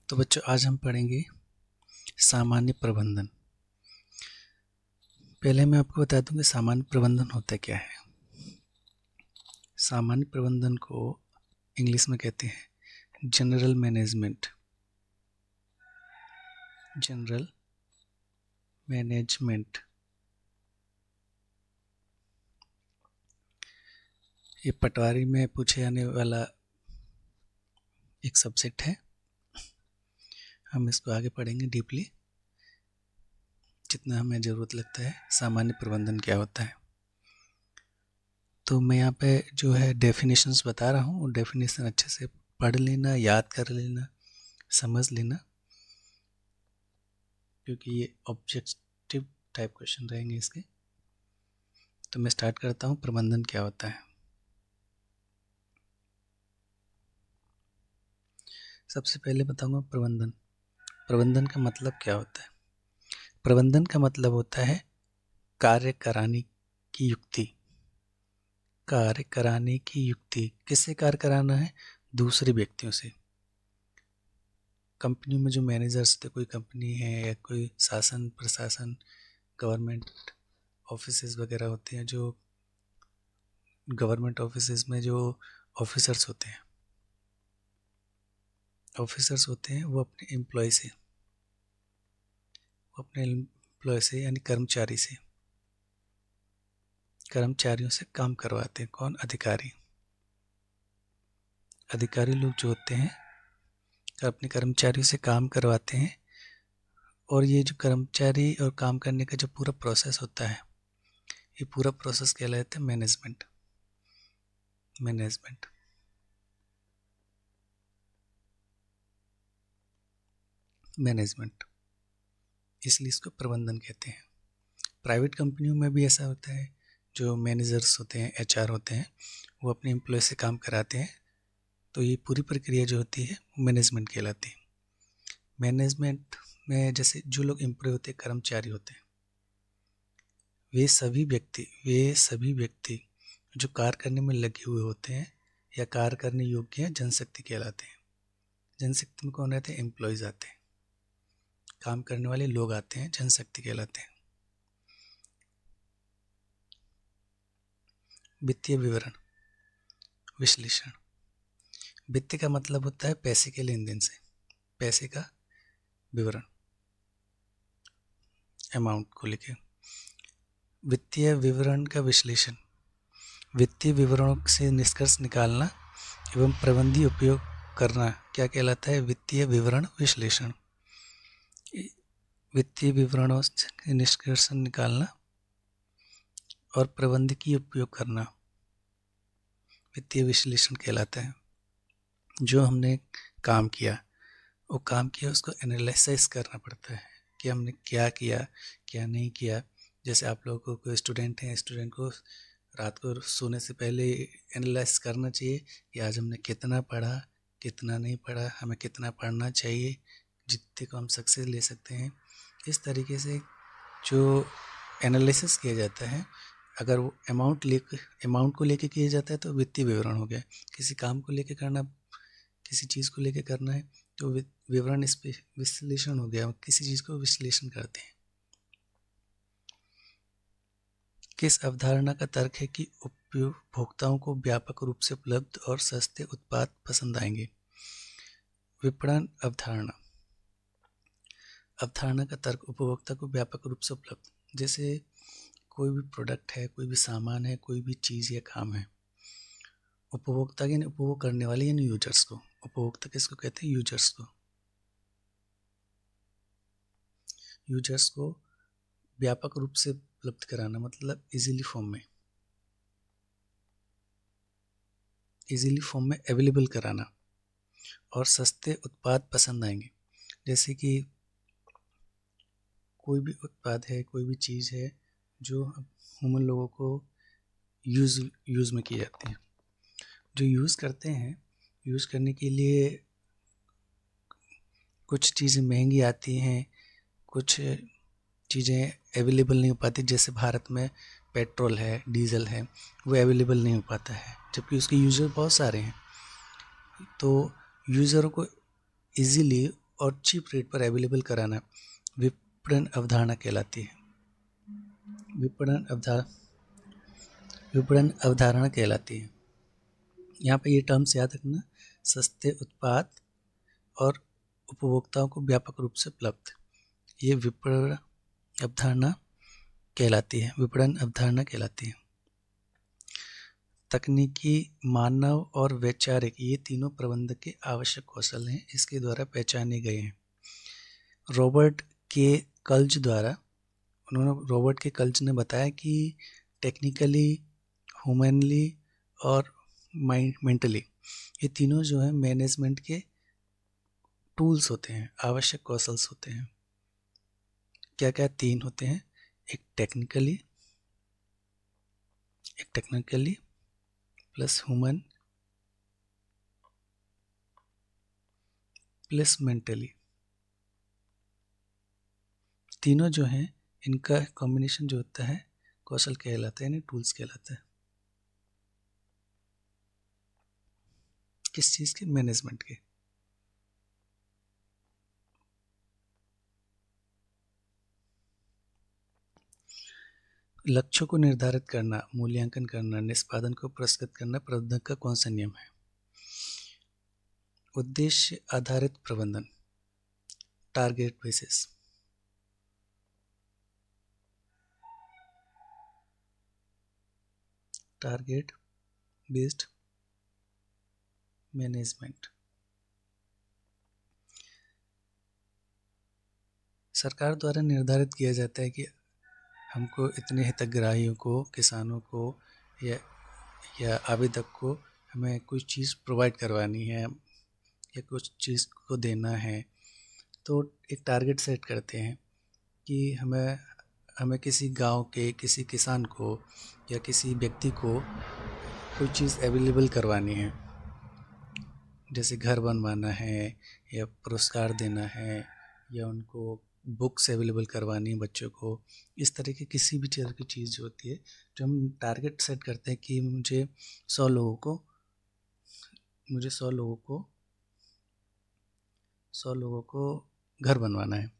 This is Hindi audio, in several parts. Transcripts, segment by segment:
तो बच्चों आज हम पढ़ेंगे सामान्य प्रबंधन। पहले मैं आपको बता दूं कि सामान्य प्रबंधन होता क्या है। सामान्य प्रबंधन को इंग्लिश में कहते हैं जनरल मैनेजमेंट। जनरल मैनेजमेंट ये पटवारी में पूछे जाने वाला एक सब्जेक्ट है। हम इसको आगे पढ़ेंगे डीपली जितना हमें ज़रूरत लगता है। सामान्य प्रबंधन क्या होता है, तो मैं यहाँ पे जो है डेफिनेशंस बता रहा हूँ। डेफिनेशन अच्छे से पढ़ लेना, याद कर लेना, समझ लेना, क्योंकि ये ऑब्जेक्टिव टाइप क्वेश्चन रहेंगे इसके। तो मैं स्टार्ट करता हूँ। प्रबंधन क्या होता है। सबसे पहले बताऊंगा प्रबंधन। प्रबंधन का मतलब क्या होता है। प्रबंधन का मतलब होता है कार्य कराने की युक्ति। कार्य कराने की युक्ति किससे कार्य कराना है? दूसरे व्यक्तियों से। कंपनी में जो मैनेजर्स थे, कोई कंपनी है या कोई शासन प्रशासन गवर्नमेंट ऑफिसेज वगैरह होते हैं, जो गवर्नमेंट ऑफिसेज में जो ऑफिसर्स होते हैं वो अपने एम्प्लॉय से यानी कर्मचारियों से काम करवाते हैं। कौन? अधिकारी लोग जो होते हैं अपने कर्मचारियों से काम करवाते हैं। और ये जो कर्मचारी और काम करने का जो पूरा प्रोसेस होता है, ये पूरा प्रोसेस कहलाता है मैनेजमेंट। इसलिए इसको प्रबंधन कहते हैं। प्राइवेट कंपनियों में भी ऐसा होता है। जो मैनेजर्स होते हैं, HR होते हैं, वो अपने एम्प्लॉय से काम कराते हैं। तो ये पूरी प्रक्रिया जो होती है मैनेजमेंट कहलाती है। मैनेजमेंट में जैसे जो लोग एम्प्लॉय होते हैं, कर्मचारी होते हैं, वे सभी व्यक्ति जो कार्य करने में लगे हुए होते हैं या कार्य करने योग्य हैं, जनशक्ति कहलाते हैं। जनशक्ति में कौन रहते हैं? एम्प्लॉयज आते हैं, काम करने वाले लोग आते हैं, जनशक्ति कहलाते हैं। वित्तीय विवरण विश्लेषण। वित्त का मतलब होता है पैसे के लेन देन से, पैसे का विवरण, अमाउंट को लेके। वित्तीय विवरण का विश्लेषण, वित्तीय विवरणों से निष्कर्ष निकालना एवं प्रबंधी उपयोग करना क्या कहलाता है? वित्तीय विवरण विश्लेषण। वित्तीय विवरणों से निष्कर्ष निकालना और प्रबंधकीय उपयोग करना वित्तीय विश्लेषण कहलाता है। जो हमने काम किया उसको एनालिसिस करना पड़ता है कि हमने क्या किया, क्या नहीं किया। जैसे आप लोगों को स्टूडेंट हैं, स्टूडेंट को रात को सोने से पहले एनालाइज करना चाहिए कि आज हमने कितना पढ़ा, कितना नहीं पढ़ा, हमें कितना पढ़ना चाहिए, जितने को हम सक्सेस ले सकते हैं। इस तरीके से जो एनालिसिस किया जाता है, अगर वो अमाउंट को लेके किया जाता है तो वित्तीय विवरण हो गया। किसी काम को लेके करना, किसी चीज़ को लेके करना है तो विवरण इस पे विश्लेषण हो गया। किसी चीज़ को विश्लेषण करते हैं। किस अवधारणा का तर्क है कि उपभोक्ताओं को व्यापक रूप से उपलब्ध और सस्ते उत्पाद पसंद आएंगे? विपणन अवधारणा का तर्क उपभोक्ता को व्यापक रूप से उपलब्ध, जैसे कोई भी प्रोडक्ट है, कोई भी सामान है, कोई भी चीज़ या काम है, उपभोक्ता यानी उपभोग करने वाले यानी यूजर्स को। उपभोक्ता किसको कहते हैं? यूजर्स को व्यापक रूप से उपलब्ध कराना, मतलब इजीली फॉर्म में अवेलेबल कराना और सस्ते उत्पाद पसंद आएंगे। जैसे कि कोई भी उत्पाद है, कोई भी चीज़ है जो ह्यूमन लोगों को यूज़ में की जाती है। जो यूज़ करते हैं, यूज़ करने के लिए कुछ चीज़ें महंगी आती हैं, कुछ चीज़ें अवेलेबल नहीं हो पाती। जैसे भारत में पेट्रोल है, डीजल है, वो अवेलेबल नहीं हो पाता है, जबकि उसके यूज़र बहुत सारे हैं। तो यूज़रों को इजीली और चीप रेट पर अवेलेबल कराना विपणन अवधारणा कहलाती है। विपणन अवधारणा कहलाती है। यहाँ पे ये टर्म्स याद रखना, सस्ते उत्पाद और उपभोक्ताओं को व्यापक रूप से उपलब्ध, ये विपणन अवधारणा कहलाती है। विपणन अवधारणा कहलाती है। तकनीकी, मानव और वैचारिक, ये तीनों प्रबंधक के आवश्यक कौशल हैं, इसके द्वारा पहचाने गए हैं। रॉबर्ट के कल्ज ने बताया कि टेक्निकली, ह्यूमनली और मेंटली, ये तीनों जो है मैनेजमेंट के टूल्स होते हैं, आवश्यक कौशल्स होते हैं। क्या क्या तीन होते हैं? एक technically plus human plus mentally, तीनों जो हैं इनका कॉम्बिनेशन जो होता है कौशल कहलाता है, यानी टूल्स कहलाता है। किस चीज़ के? मैनेजमेंट के। लक्ष्यों को निर्धारित करना, मूल्यांकन करना, निष्पादन को पुरस्कृत करना प्रबंधन का कौन सा नियम है? उद्देश्य आधारित प्रबंधन, target basis. Target based management. सरकार द्वारा निर्धारित किया जाता है कि हमको इतने हितग्राहियों को, किसानों को या आवेदक को हमें कुछ चीज़ प्रोवाइड करवानी है या कुछ चीज़ को देना है, तो एक टारगेट सेट करते हैं कि हमें किसी गांव के किसी किसान को या किसी व्यक्ति को कोई चीज़ अवेलेबल करवानी है, जैसे घर बनवाना है या पुरस्कार देना है या उनको बुक्स अवेलेबल करवानी है बच्चों को। इस तरह की किसी भी तरह की चीज़ जो होती है, जो हम टारगेट सेट करते हैं कि मुझे 100 लोगों को घर बनवाना है।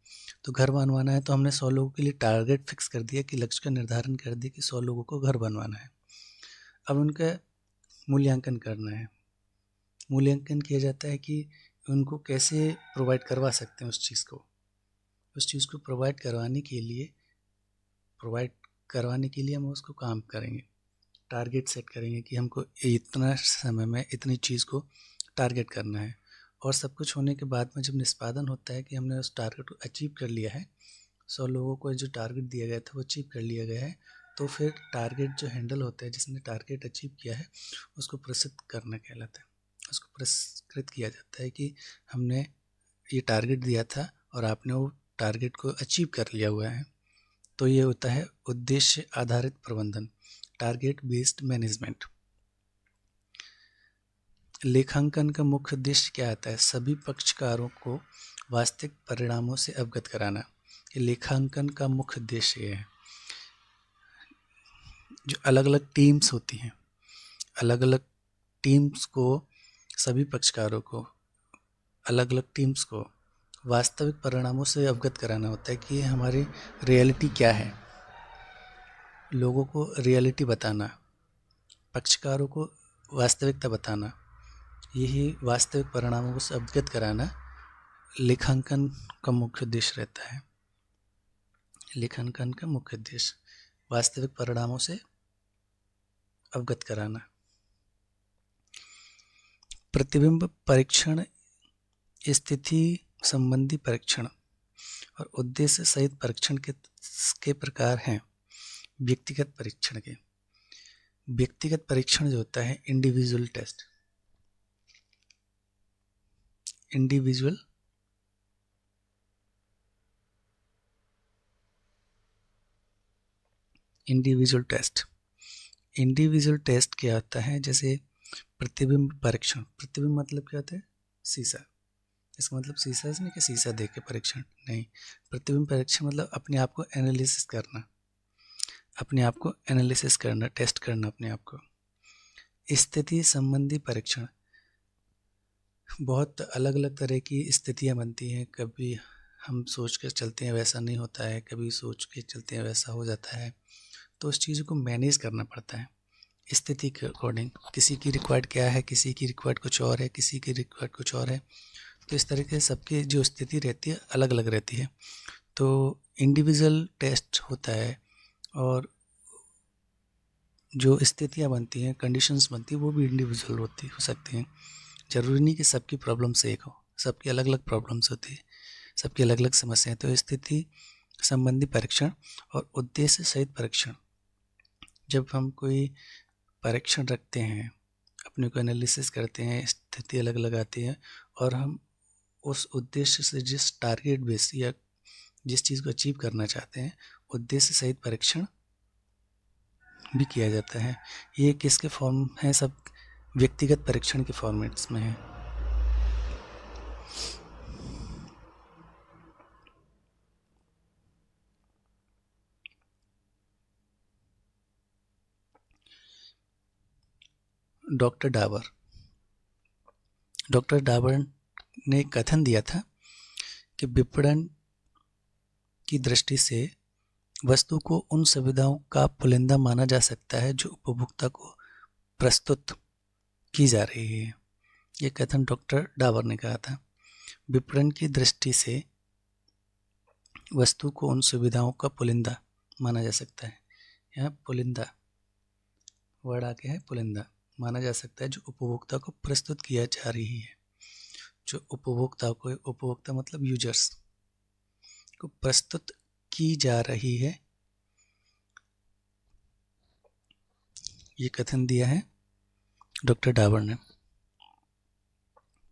तो घर बनवाना है तो हमने 100 लोगों के लिए टारगेट फिक्स कर दिया कि लक्ष्य का निर्धारण कर दिया कि 100 लोगों को घर बनवाना है। अब उनका मूल्यांकन करना है। मूल्यांकन किया जाता है कि उनको कैसे प्रोवाइड करवा सकते हैं उस चीज़ को प्रोवाइड करवाने के लिए हम उसको काम करेंगे, टारगेट सेट करेंगे कि हमको इतना समय में इतनी चीज़ को टारगेट करना है। और सब कुछ होने के बाद में जब निष्पादन होता है कि हमने उस टारगेट को अचीव कर लिया है, 100 लोगों को जो टारगेट दिया गया था वो अचीव कर लिया गया है, तो फिर टारगेट जो हैंडल होता है, जिसने टारगेट अचीव किया है, उसको पुरस्कृत करना कहलाता है। उसको पुरस्कृत किया जाता है कि हमने ये टारगेट दिया था और आपने वो टारगेट को अचीव कर लिया हुआ है। तो ये होता है उद्देश्य आधारित प्रबंधन, टारगेट बेस्ड मैनेजमेंट। लेखांकन का मुख्य उद्देश्य क्या आता है? सभी पक्षकारों को वास्तविक परिणामों से अवगत कराना। ये लेखांकन का मुख्य उद्देश्य है। जो अलग अलग टीम्स होती हैं, अलग अलग टीम्स को, सभी पक्षकारों को, अलग अलग टीम्स को वास्तविक परिणामों से अवगत कराना होता है कि हमारी रियलिटी क्या है। लोगों को रियलिटी बताना, पक्षकारों को वास्तविकता बताना, यही वास्तविक परिणामों से अवगत कराना लेखांकन का मुख्य उद्देश्य रहता है। लेखांकन का मुख्य उद्देश्य वास्तविक परिणामों से अवगत कराना। प्रतिबिंब परीक्षण, स्थिति संबंधी परीक्षण और उद्देश्य सहित परीक्षण के प्रकार हैं। व्यक्तिगत परीक्षण जो होता है इंडिविजुअल टेस्ट क्या होता है? जैसे प्रतिबिंब परीक्षण, प्रतिबिंब मतलब क्या होता है? शीशा। इसका मतलब शीशा नहीं कि शीशा देख के परीक्षण नहीं। प्रतिबिंब परीक्षण मतलब अपने आप को एनालिसिस करना, टेस्ट करना अपने आप को। स्थिति संबंधी परीक्षण, बहुत अलग अलग तरह की स्थितियाँ बनती हैं। कभी हम सोच कर चलते हैं वैसा नहीं होता है, कभी सोच के चलते हैं वैसा हो जाता है। तो उस चीज़ को मैनेज करना पड़ता है स्थिति के अकॉर्डिंग। किसी की रिक्वायर्ड क्या है, किसी की रिक्वायर्ड कुछ और है, किसी की रिक्वायर्ड कुछ और है। तो इस तरीके से सबकी जो स्थिति रहती है अलग अलग रहती है। तो इंडिविजुअल टेस्ट होता है और जो स्थितियाँ बनती हैं, कंडीशंस बनती हैं, वो भी इंडिविजुअल हो सकती हैं। ज़रूरी नहीं कि सबकी प्रॉब्लम्स एक हो, सबकी अलग अलग प्रॉब्लम्स होती है, सबकी अलग अलग समस्याएं। तो स्थिति संबंधी परीक्षण और उद्देश्य सहित परीक्षण, जब हम कोई परीक्षण रखते हैं, अपने को एनालिसिस करते हैं, स्थिति अलग अलग आती है और हम उस उद्देश्य से जिस टारगेट बेस या जिस चीज़ को अचीव करना चाहते हैं, उद्देश्य सहित परीक्षण भी किया जाता है। ये किसके फॉर्म है? सब व्यक्तिगत परीक्षण के फॉर्मेट्स में है। डॉक्टर डाबर ने कथन दिया था कि विपणन की दृष्टि से वस्तु को उन सुविधाओं का पुलिंदा माना जा सकता है जो उपभोक्ता को प्रस्तुत की जा रही है। ये कथन डॉक्टर डाबर ने कहा था। विपणन की दृष्टि से वस्तु को उन सुविधाओं का पुलिंदा माना जा सकता है। यहाँ पुलिंदा वर्ड आके है, पुलिंदा माना जा सकता है जो उपभोक्ता को प्रस्तुत किया जा रही है। जो उपभोक्ता मतलब यूजर्स को प्रस्तुत की जा रही है, ये कथन दिया है डॉक्टर डाबर ने।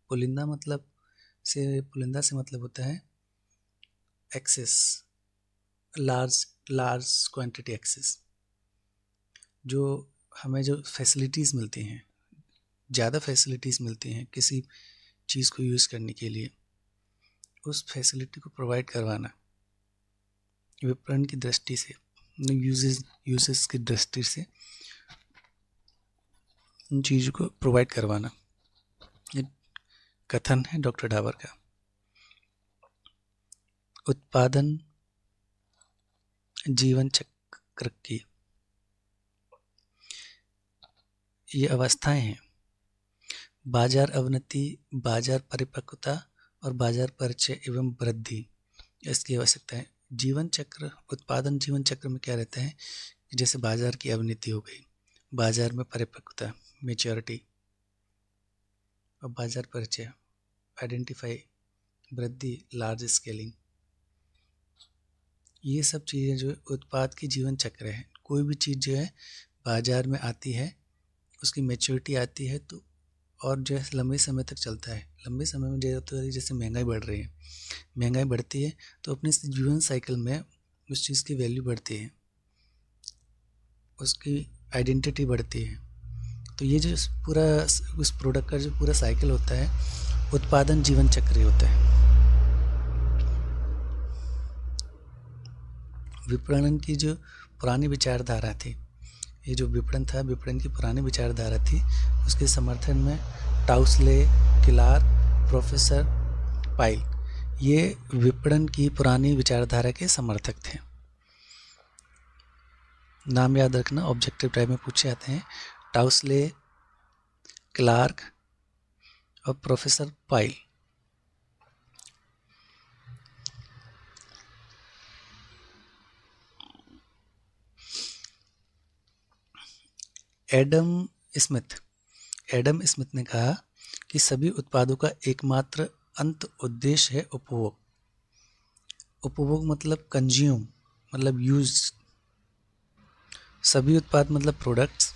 पुलिंदा से मतलब होता है एक्सेस, लार्ज क्वांटिटी एक्सेस। जो हमें जो फैसिलिटीज़ मिलती हैं, ज़्यादा फैसिलिटीज़ मिलती हैं किसी चीज़ को यूज़ करने के लिए, उस फैसिलिटी को प्रोवाइड करवाना विपणन की दृष्टि से, यूजेस की दृष्टि से उन चीज़ों को प्रोवाइड करवाना, ये कथन है डॉक्टर डाबर का। उत्पादन जीवन चक्र की ये अवस्थाएं हैं: बाजार अवनति, बाजार परिपक्वता और बाजार परिचय एवं वृद्धि। इसकी आवश्यकता है। जीवन चक्र, उत्पादन जीवन चक्र में क्या रहता है? जैसे बाजार की अवनति हो गई, बाजार में परिपक्वता, मेच्योरिटी, और बाजार परिचय, आइडेंटिफाई, वृद्धि, लार्ज स्केलिंग। ये सब चीज़ें जो उत्पाद की जीवन चक्र है। कोई भी चीज़ जो है बाजार में आती है, उसकी मेच्योरिटी आती है तो, और जो है लंबे समय तक चलता है। लंबे समय में जैसे महंगाई बढ़ रही है, महंगाई बढ़ती है तो अपने जीवन साइकिल में उस चीज़ की वैल्यू बढ़ती है, उसकी आइडेंटिटी बढ़ती है। तो ये जो पूरा उस प्रोडक्ट का जो पूरा साइकिल होता है, उत्पादन जीवन चक्र होता है। विपणन की जो पुरानी विचारधारा थी, ये जो विपणन था, विपणन की पुरानी विचारधारा थी, उसके समर्थन में टाउसले, क्लार्क, प्रोफेसर पाइल, ये विपणन की पुरानी विचारधारा के समर्थक थे। नाम याद रखना, ऑब्जेक्टिव टाइप में पूछे जाते हैं। टाउसले, क्लार्क और प्रोफेसर पाइल। एडम स्मिथ ने कहा कि सभी उत्पादों का एकमात्र अंत उद्देश्य है उपभोग। उपभोग मतलब कंज्यूम, मतलब यूज। सभी उत्पाद मतलब प्रोडक्ट्स।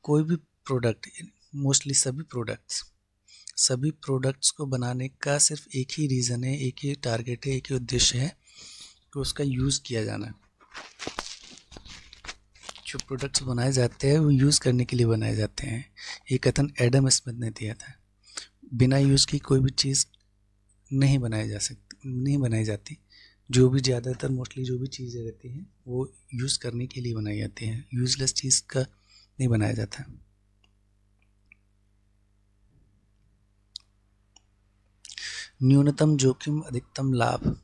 कोई भी प्रोडक्ट, मोस्टली सभी प्रोडक्ट्स को बनाने का सिर्फ एक ही रीज़न है, एक ही टारगेट है, एक ही उद्देश्य है कि उसका यूज़ किया जाना। जो प्रोडक्ट्स बनाए जाते हैं वो यूज़ करने के लिए बनाए जाते हैं। ये कथन एडम स्मिथ ने दिया था। बिना यूज़ की कोई भी चीज़ नहीं बनाई जाती। जो भी ज़्यादातर मोस्टली जो भी चीज़ें रहती हैं वो यूज़ करने के लिए बनाई जाती हैं। यूज़लेस चीज़ का नहीं बनाया जाता। न्यूनतम जोखिम अधिकतम लाभ,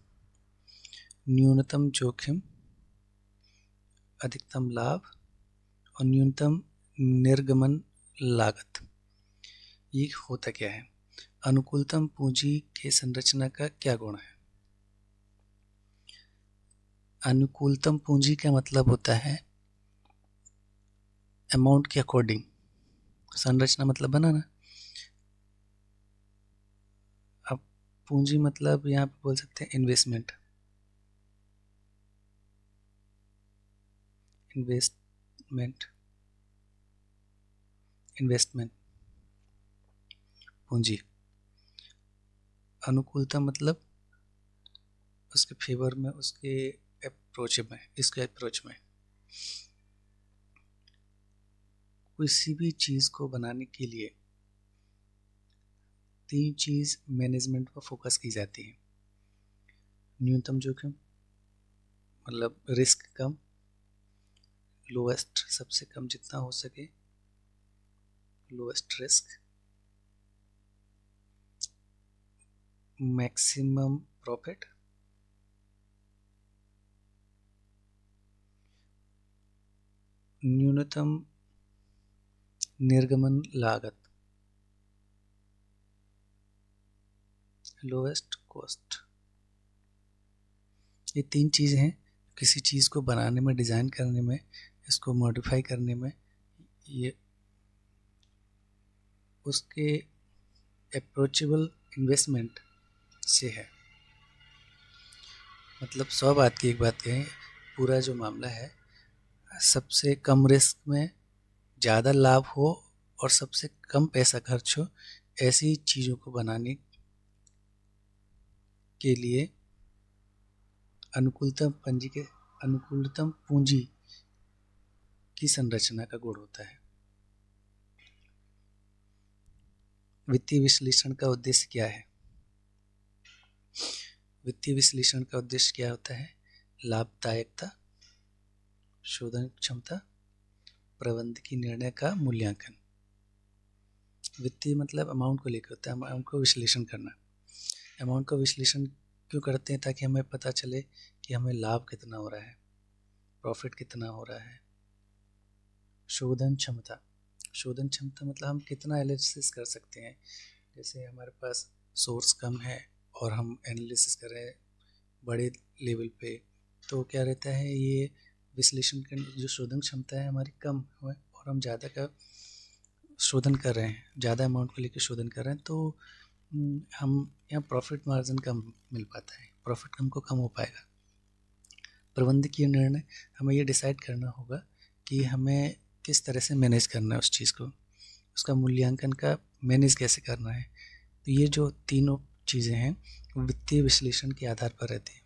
न्यूनतम जोखिम अधिकतम लाभ और न्यूनतम निर्गमन लागत, ये होता क्या है? अनुकूलतम पूंजी के संरचना का क्या गुण है? अनुकूलतम पूंजी का मतलब होता है अमाउंट के अकॉर्डिंग, संरचना मतलब बनाना। अब पूंजी मतलब यहाँ पे बोल सकते हैं इन्वेस्टमेंट, इन्वेस्टमेंट इन्वेस्टमेंट पूंजी। अनुकूलता मतलब उसके फेवर में, उसके अप्रोच में, इसके अप्रोच में। किसी भी चीज़ को बनाने के लिए 3 चीज़ मैनेजमेंट पर फोकस की जाती है। न्यूनतम जोखिम मतलब रिस्क कम, लोएस्ट सबसे कम जितना हो सके, लोएस्ट रिस्क, मैक्सिमम प्रॉफिट, न्यूनतम निर्गमन लागत, लोएस्ट कॉस्ट। ये 3 चीज़ें हैं किसी चीज़ को बनाने में, डिज़ाइन करने में, इसको मॉडिफाई करने में, ये उसके अप्रोचेबल इन्वेस्टमेंट से है। मतलब 100 बात की एक बात कहें, पूरा जो मामला है सबसे कम रिस्क में ज़्यादा लाभ हो और सबसे कम पैसा खर्च हो, ऐसी चीज़ों को बनाने के लिए अनुकूलतम पूंजी की संरचना का गुण होता है। वित्तीय विश्लेषण का उद्देश्य क्या है? वित्तीय विश्लेषण का उद्देश्य क्या होता है? लाभदायकता, शोधन क्षमता, प्रबंधकीय निर्णय का मूल्यांकन। वित्तीय मतलब अमाउंट को लेकर होता है, अमाउंट को विश्लेषण करना। अमाउंट का विश्लेषण क्यों करते हैं? ताकि हमें पता चले कि हमें लाभ कितना हो रहा है, प्रॉफिट कितना हो रहा है। शोधन क्षमता, शोधन क्षमता मतलब हम कितना एनालिसिस कर सकते हैं। जैसे हमारे पास सोर्स कम है और हम एनालिसिस कर रहे हैं बड़े लेवल पे, तो क्या रहता है, ये विश्लेषण करने जो शोधन क्षमता है हमारी कम है और हम ज़्यादा का शोधन कर रहे हैं, ज़्यादा अमाउंट को लेकर शोधन कर रहे हैं, तो हम यहाँ प्रॉफिट मार्जिन कम मिल पाता है, प्रॉफिट हमको कम हो पाएगा। प्रबंधकीय निर्णय, हमें ये डिसाइड करना होगा कि हमें किस तरह से मैनेज करना है उस चीज़ को, उसका मूल्यांकन का मैनेज कैसे करना है। तो ये जो तीनों चीज़ें हैं वित्तीय विश्लेषण के आधार पर रहती हैं।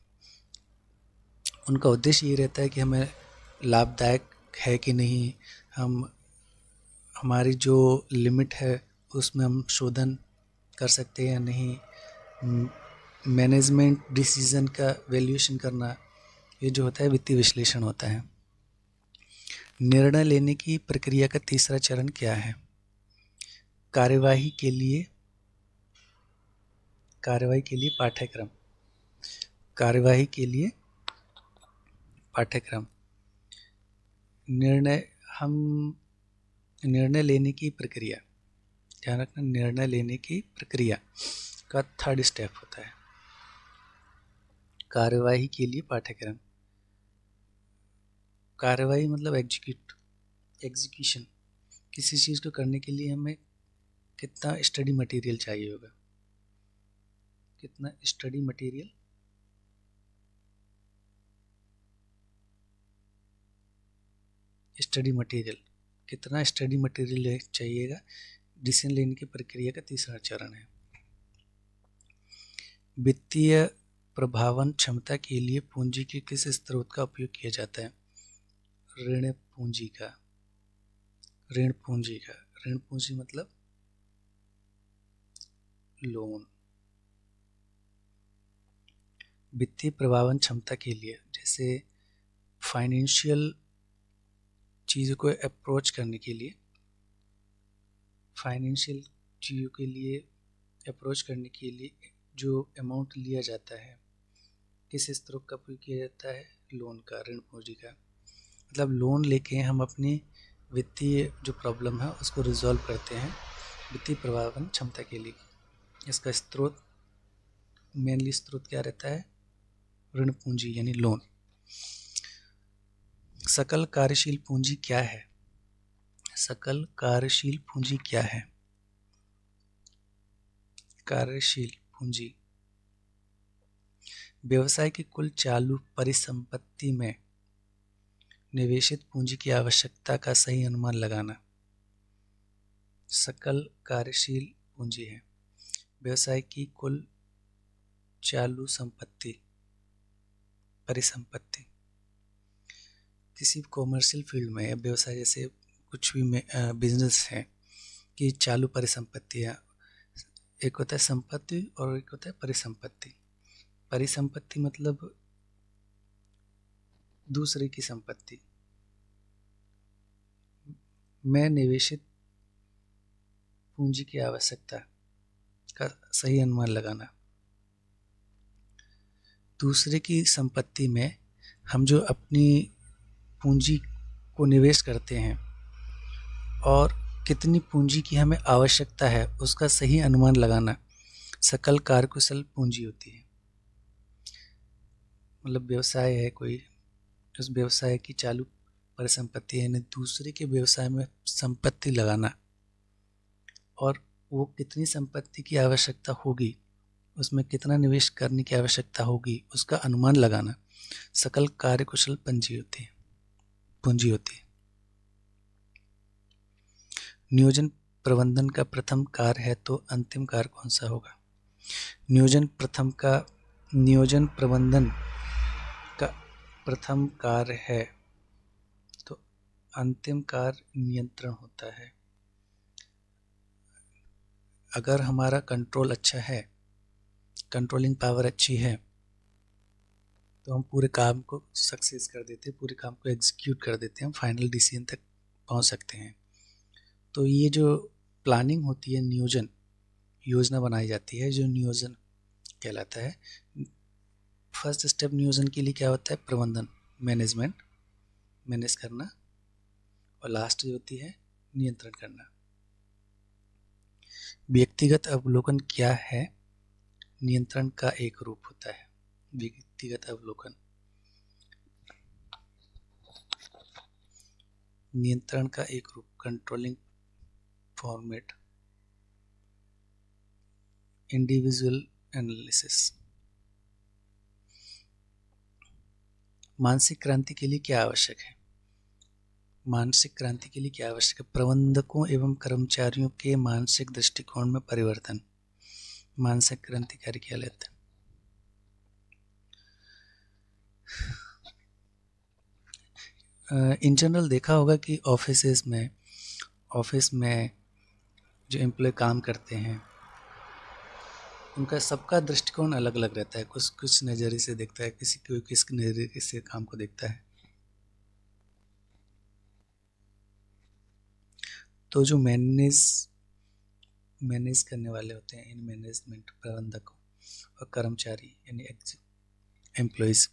उनका उद्देश्य ये रहता है कि हमें लाभदायक है कि नहीं, हमारी जो लिमिट है उसमें हम शोधन कर सकते हैं या नहीं, मैनेजमेंट डिसीजन का वैल्यूएशन करना, ये जो होता है वित्तीय विश्लेषण होता है। निर्णय लेने की प्रक्रिया का तीसरा चरण क्या है? कार्यवाही के लिए पाठ्यक्रम, कार्यवाही के लिए पाठ्यक्रम। निर्णय लेने की प्रक्रिया, ध्यान रखना, निर्णय लेने की प्रक्रिया का 3rd स्टेप होता है कार्यवाही के लिए पाठ्यक्रम। कार्यवाही मतलब एग्जीक्यूशन। किसी चीज़ को करने के लिए हमें कितना स्टडी मटेरियल चाहिए होगा, कितना स्टडी मटेरियल कितना स्टडी मटेरियल चाहिएगा। डिसीजन लेने की प्रक्रिया का तीसरा चरण है। वित्तीय प्रभावन क्षमता के लिए पूंजी के किस स्रोत का उपयोग किया जाता है? ऋण पूंजी मतलब लोन। वित्तीय प्रभावन क्षमता के लिए, जैसे फाइनेंशियल चीज़ों को अप्रोच करने के लिए, फाइनेंशियल चीज़ों के लिए अप्रोच करने के लिए जो अमाउंट लिया जाता है, किस स्रोत का उपयोग किया जाता है? लोन का, ऋण पूंजी का। मतलब लोन लेके हम अपनी वित्तीय जो प्रॉब्लम है उसको रिजॉल्व करते हैं वित्तीय प्रबंधन क्षमता के लिए। इसका स्रोत, मेनली स्रोत क्या रहता है? ऋण पूंजी यानी लोन। सकल कार्यशील पूंजी क्या है? सकल कार्यशील पूंजी क्या है? कार्यशील पूंजी व्यवसाय की कुल चालू परिसंपत्ति में निवेशित पूंजी की आवश्यकता का सही अनुमान लगाना सकल कार्यशील पूंजी है। व्यवसाय की कुल चालू संपत्ति, परिसंपत्ति, किसी कॉमर्शियल फील्ड में या व्यवसाय जैसे कुछ भी बिजनेस है कि चालू परिसंपत्तियाँ, एक होता है संपत्ति और एक होता है परिसंपत्ति। परिसंपत्ति मतलब दूसरे की संपत्ति में निवेशित पूंजी की आवश्यकता का सही अनुमान लगाना। दूसरे की संपत्ति में हम जो अपनी पूंजी को निवेश करते हैं और कितनी पूंजी की हमें आवश्यकता है उसका सही अनुमान लगाना सकल कार्यकुशल पूंजी होती है। मतलब व्यवसाय है कोई, उस व्यवसाय की चालू परिसंपत्ति है, यानी दूसरे के व्यवसाय में संपत्ति लगाना और वो कितनी संपत्ति की आवश्यकता होगी, उसमें कितना निवेश करने की आवश्यकता होगी, उसका अनुमान लगाना सकल कार्यकुशल पूंजी होती है। नियोजन प्रबंधन का प्रथम कार्य है तो अंतिम कार्य कौन सा होगा? नियोजन प्रबंधन का प्रथम कार्य है तो अंतिम कार्य नियंत्रण होता है। अगर हमारा कंट्रोल अच्छा है, कंट्रोलिंग पावर अच्छी है, तो हम पूरे काम को सक्सेस कर देते हैं, पूरे काम को एग्जीक्यूट कर देते हैं, हम फाइनल डिसीजन तक पहुंच सकते हैं। तो ये जो प्लानिंग होती है, नियोजन, योजना बनाई जाती है, जो नियोजन कहलाता है। फर्स्ट स्टेप नियोजन के लिए क्या होता है? प्रबंधन, मैनेजमेंट, मैनेज करना, और लास्ट जो होती है नियंत्रण करना। व्यक्तिगत अवलोकन क्या है? नियंत्रण का एक रूप होता है व्यक्तिगत अवलोकन। नियंत्रण का एक रूप, कंट्रोलिंग फॉर्मेट, इंडिविजुअल एनालिसिस। मानसिक क्रांति के लिए क्या आवश्यक है? मानसिक क्रांति के लिए क्या आवश्यक है? प्रबंधकों एवं कर्मचारियों के मानसिक दृष्टिकोण में परिवर्तन। मानसिक क्रांतिकारी क्या लेते हैं? इन जनरल देखा होगा कि ऑफिस में जो एम्प्लॉय काम करते हैं उनका सबका दृष्टिकोण अलग अलग रहता है। कुछ नज़रिए से देखता है, किस नज़रिए से काम को देखता है। तो जो मैनेज करने वाले होते हैं, इन मैनेजमेंट प्रबंधकों और कर्मचारी यानी एम्प्लॉयज़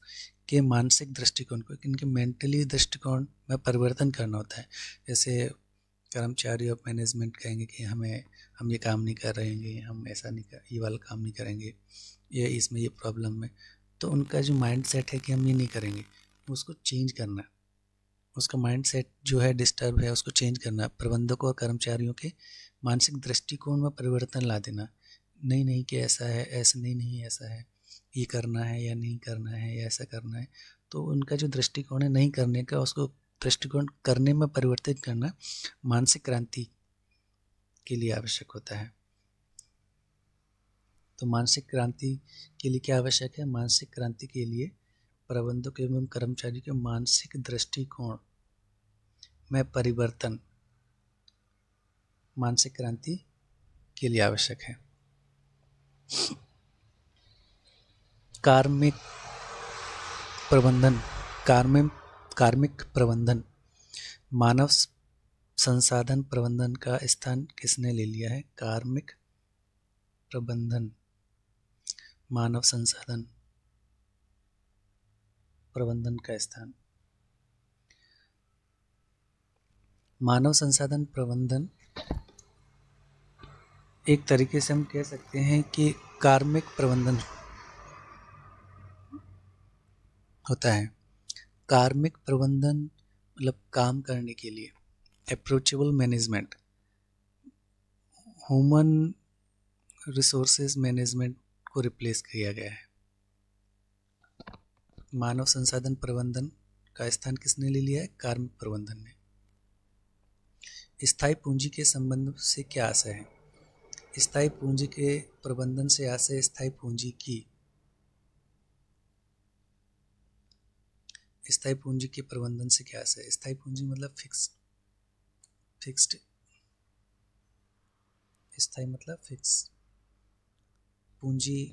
के मानसिक दृष्टिकोण को, इनके मेंटली दृष्टिकोण में परिवर्तन करना होता है। जैसे कर्मचारी और मैनेजमेंट कहेंगे कि हम ये काम नहीं कर रहेंगे, हम ऐसा नहीं कर, ये वाला काम नहीं करेंगे, ये इसमें ये प्रॉब्लम है। तो उनका जो माइंड सेट है कि हम ये नहीं करेंगे, उसको चेंज करना, उसका माइंड सेट जो है डिस्टर्ब है, उसको चेंज करना। प्रबंधकों और कर्मचारियों के मानसिक दृष्टिकोण में परिवर्तन ला देना। नहीं कि ऐसा है, ऐसा नहीं ऐसा है, ये करना है या नहीं करना है, या ऐसा करना है। तो उनका जो दृष्टिकोण है नहीं करने का, उसको दृष्टिकोण करने में परिवर्तित करना मानसिक क्रांति के लिए आवश्यक होता है। तो मानसिक क्रांति के लिए क्या आवश्यक है? मानसिक क्रांति के लिए प्रबंधक एवं कर्मचारी के मानसिक दृष्टिकोण में परिवर्तन मानसिक क्रांति के लिए आवश्यक है। कार्मिक प्रबंधन मानव संसाधन प्रबंधन का स्थान किसने ले लिया है? कार्मिक प्रबंधन, मानव संसाधन प्रबंधन का स्थान। मानव संसाधन प्रबंधन एक तरीके से हम कह सकते हैं कि कार्मिक प्रबंधन होता है। कार्मिक प्रबंधन मतलब काम करने के लिए approachable management, human resources management को रिप्लेस किया गया है। मानव संसाधन प्रबंधन का स्थान किसने ले लिया है? कार्मिक प्रबंधन ने। स्थायी पूंजी के संबंध से क्या आशय है? स्थायी पूंजी के प्रबंधन से आशय स्थायी पूंजी की, स्थायी पूंजी के प्रबंधन से क्या आशय है? स्थायी पूंजी मतलब फिक्स्ड, स्थायी मतलब फिक्स, पूंजी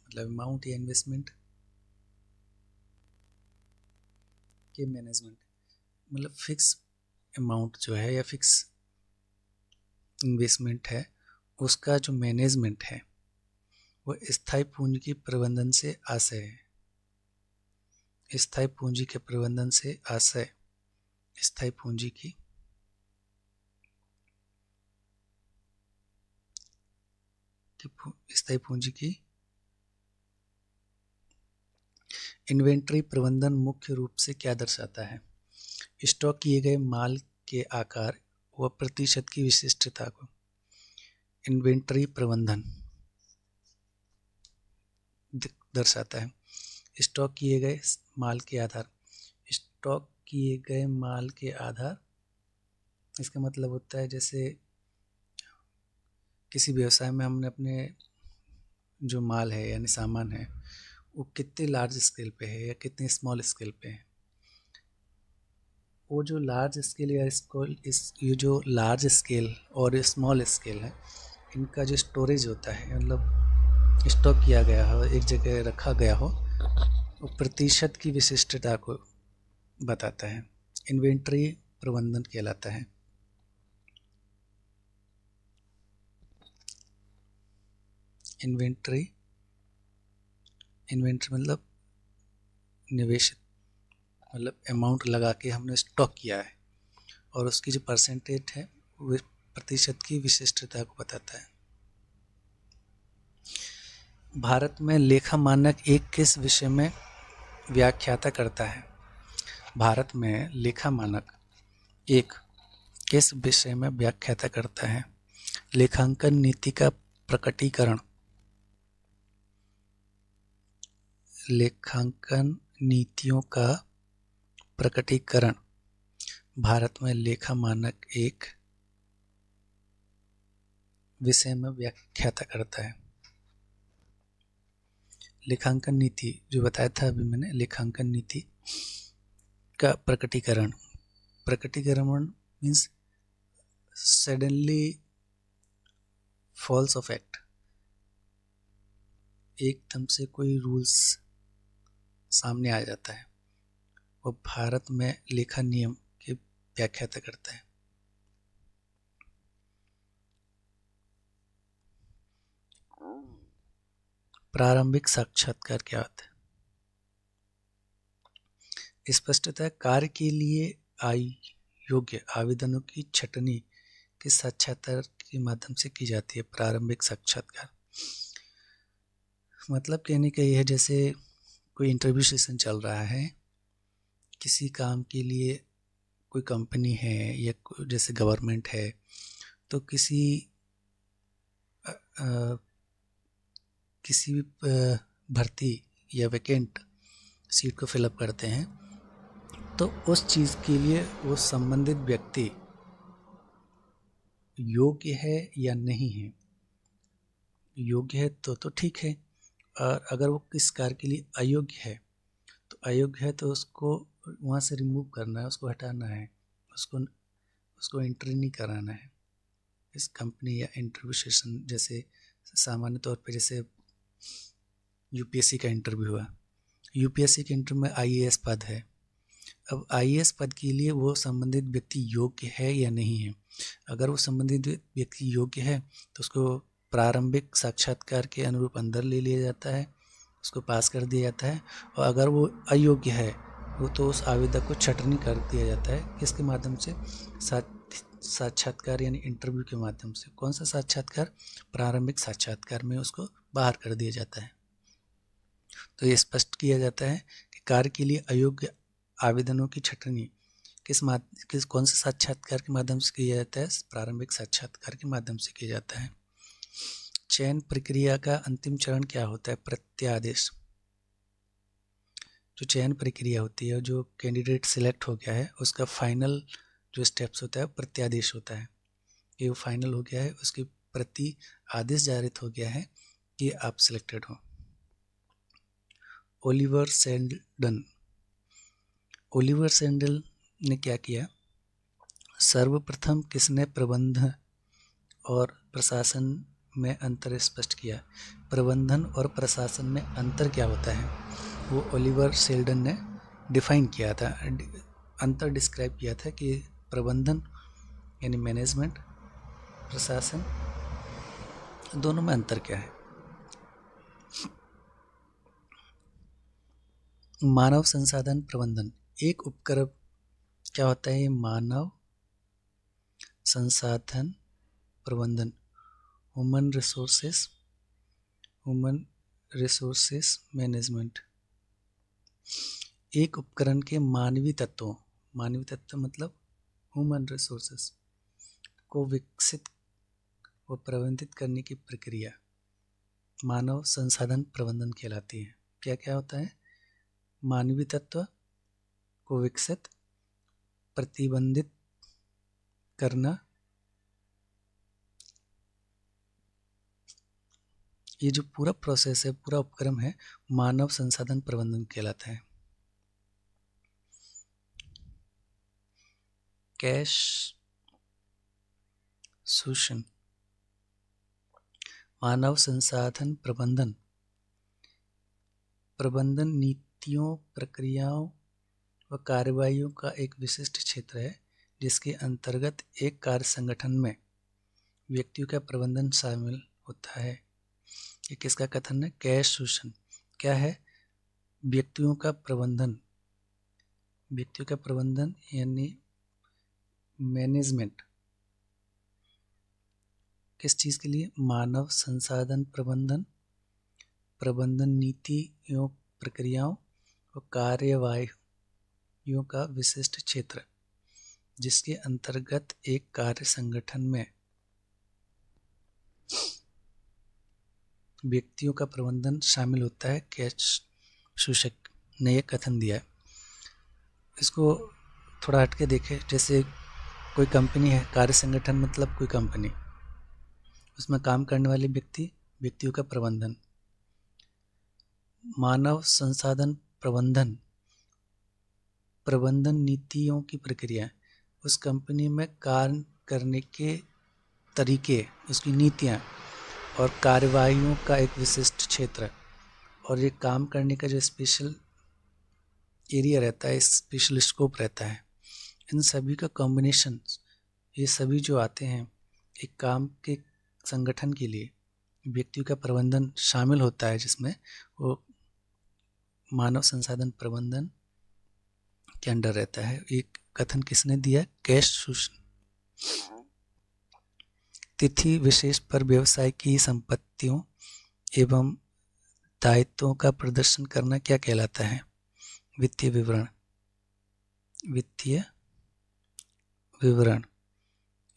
मतलब अमाउंट या इन्वेस्टमेंट के मैनेजमेंट, मतलब फिक्स अमाउंट जो है या फिक्स इन्वेस्टमेंट है उसका जो मैनेजमेंट है वो स्थायी पूंजी के प्रबंधन से आशय है। स्थायी पूंजी के प्रबंधन से आशय स्थायी पूंजी की स्थायी पूंजी की इन्वेंट्री प्रबंधन मुख्य रूप से क्या दर्शाता है? स्टॉक किए गए माल के आकार व प्रतिशत की विशिष्टता को इन्वेंट्री प्रबंधन दर्शाता है। स्टॉक किए गए माल के आधार, स्टॉक किए गए माल के आधार, इसका मतलब होता है जैसे किसी व्यवसाय में हमने अपने जो माल है यानी सामान है वो कितने लार्ज स्केल पे है या कितने स्मॉल स्केल पे है। वो जो लार्ज स्केल या ये जो लार्ज स्केल और स्मॉल स्केल है इनका जो स्टोरेज होता है मतलब स्टॉक किया गया हो, एक जगह रखा गया हो, वो प्रतिशत की विशिष्टता को बताता है। इन्वेंट्री प्रबंधन कहलाता है। इन्वेंट्री मतलब निवेश, मतलब अमाउंट लगा के हमने स्टॉक किया है और उसकी जो परसेंटेज है वो प्रतिशत की विशिष्टता को बताता है। भारत में लेखा मानक एक किस विषय में व्याख्याता करता है? भारत में लेखा मानक एक किस विषय में व्याख्याता करता है? लेखांकन नीति का प्रकटीकरण, लेखांकन नीतियों का प्रकटीकरण भारत में लेखा मानक एक विषय में व्याख्याता करता है। लेखांकन नीति जो बताया था अभी मैंने, लेखांकन नीति का प्रकटीकरण, प्रकटीकरण means suddenly falls of act, एकदम से कोई रूल्स सामने आ जाता है, वो भारत में लेखा नियम की व्याख्याता करता है। प्रारंभिक साक्षात्कार क्या होता है? स्पष्टतः कार्य के लिए योग्य आवेदनों की छटनी किस साक्षात्कार के माध्यम से की जाती है? प्रारंभिक साक्षात्कार मतलब कहने का यह है जैसे कोई इंटरव्यू सेशन चल रहा है, किसी काम के लिए कोई कंपनी है या जैसे गवर्नमेंट है तो किसी भी भर्ती या वैकेंट सीट को फिलअप करते हैं तो उस चीज़ के लिए वो संबंधित व्यक्ति योग्य है या नहीं है। योग्य है तो ठीक है, और अगर वो किस कार्य के लिए अयोग्य है तो अयोग्य है तो उसको वहाँ से रिमूव करना है, उसको हटाना है, उसको एंट्री नहीं कराना है इस कंपनी या इंटरव्यू सेशन। जैसे सामान्य तौर पे जैसे यूपीएससी का इंटरव्यू हुआ, यूपीएससी के इंटरव्यू में आईएएस पद है, अब आईएएस पद के लिए वो संबंधित व्यक्ति योग्य है या नहीं है। अगर वो संबंधित व्यक्ति योग्य है तो उसको प्रारंभिक साक्षात्कार के अनुरूप अंदर ले लिया जाता है, उसको पास कर दिया जाता है। और अगर वो अयोग्य है वो तो उस आवेदक को छटनी कर दिया जाता है। किसके माध्यम से? साक्षात्कार यानी इंटरव्यू के माध्यम से। कौन सा साक्षात्कार? प्रारंभिक साक्षात्कार में उसको बाहर कर दिया जाता है। तो ये स्पष्ट किया जाता है कि कार्य के लिए अयोग्य आवेदनों की छटनी कौन से साक्षात्कार के माध्यम से किया जाता है? प्रारंभिक साक्षात्कार के माध्यम से किया जाता है। चयन प्रक्रिया का अंतिम चरण क्या होता है? प्रत्यादेश। जो चयन प्रक्रिया होती है, जो कैंडिडेट सिलेक्ट हो गया है उसका फाइनल जो स्टेप्स होता है प्रत्यादेश होता है। ये वो फाइनल हो गया है, उसके प्रति आदेश जारी हो गया है कि आप सिलेक्टेड हो। ओलिवर सेल्डन ने क्या किया? सर्वप्रथम किसने प्रबंधन और प्रशासन में अंतर स्पष्ट किया? प्रबंधन और प्रशासन में अंतर क्या होता है वो ओलिवर सेल्डन ने डिफाइन किया था, अंतर डिस्क्राइब किया था कि प्रबंधन यानी मैनेजमेंट, प्रशासन, दोनों में अंतर क्या है। मानव संसाधन प्रबंधन एक उपक्रम क्या होता है? मानव संसाधन प्रबंधन, ह्यूमन रिसोर्सेस मैनेजमेंट। एक उपकरण के मानवीय तत्व मतलब ह्यूमन रिसोर्सेस को विकसित व प्रबंधित करने की प्रक्रिया मानव संसाधन प्रबंधन कहलाती है। क्या क्या होता है? मानवीय तत्व को विकसित, प्रतिबंधित करना, ये जो पूरा प्रोसेस है, पूरा उपक्रम है, मानव संसाधन प्रबंधन कहलाता है। कैश शोषण। मानव संसाधन प्रबंधन नीतियों, प्रक्रियाओं व कार्रवाइयों का एक विशिष्ट क्षेत्र है जिसके अंतर्गत एक कार्य संगठन में व्यक्तियों का प्रबंधन शामिल होता है। ये किसका कथन है? कैश शोषण क्या है? व्यक्तियों का प्रबंधन यानी मैनेजमेंट। किस चीज़ के लिए? मानव संसाधन प्रबंधन नीतियों, प्रक्रियाओं और कार्यवाहियों का विशिष्ट क्षेत्र जिसके अंतर्गत एक कार्य संगठन में व्यक्तियों का प्रबंधन शामिल होता है। कैश शोषक ने यह कथन दिया है। इसको थोड़ा हटके देखें। जैसे कोई कंपनी है, कार्य संगठन मतलब कोई कंपनी, उसमें काम करने वाले व्यक्तियों का प्रबंधन। मानव संसाधन प्रबंधन नीतियों की प्रक्रिया, उस कंपनी में कार्य करने के तरीके, उसकी नीतियाँ और कार्यवाहियों का एक विशिष्ट क्षेत्र, और ये काम करने का जो स्पेशल एरिया रहता है, स्पेशल स्कोप रहता है, इन सभी का कॉम्बिनेशन, ये सभी जो आते हैं एक काम के संगठन के लिए व्यक्तियों का प्रबंधन शामिल होता है, जिसमें वो मानव संसाधन प्रबंधन के अंडर रहता है। एक कथन किसने दिया? कैश शोषण। तिथि विशेष पर व्यवसाय की संपत्तियों एवं दायित्वों का प्रदर्शन करना क्या कहलाता है? वित्तीय विवरण,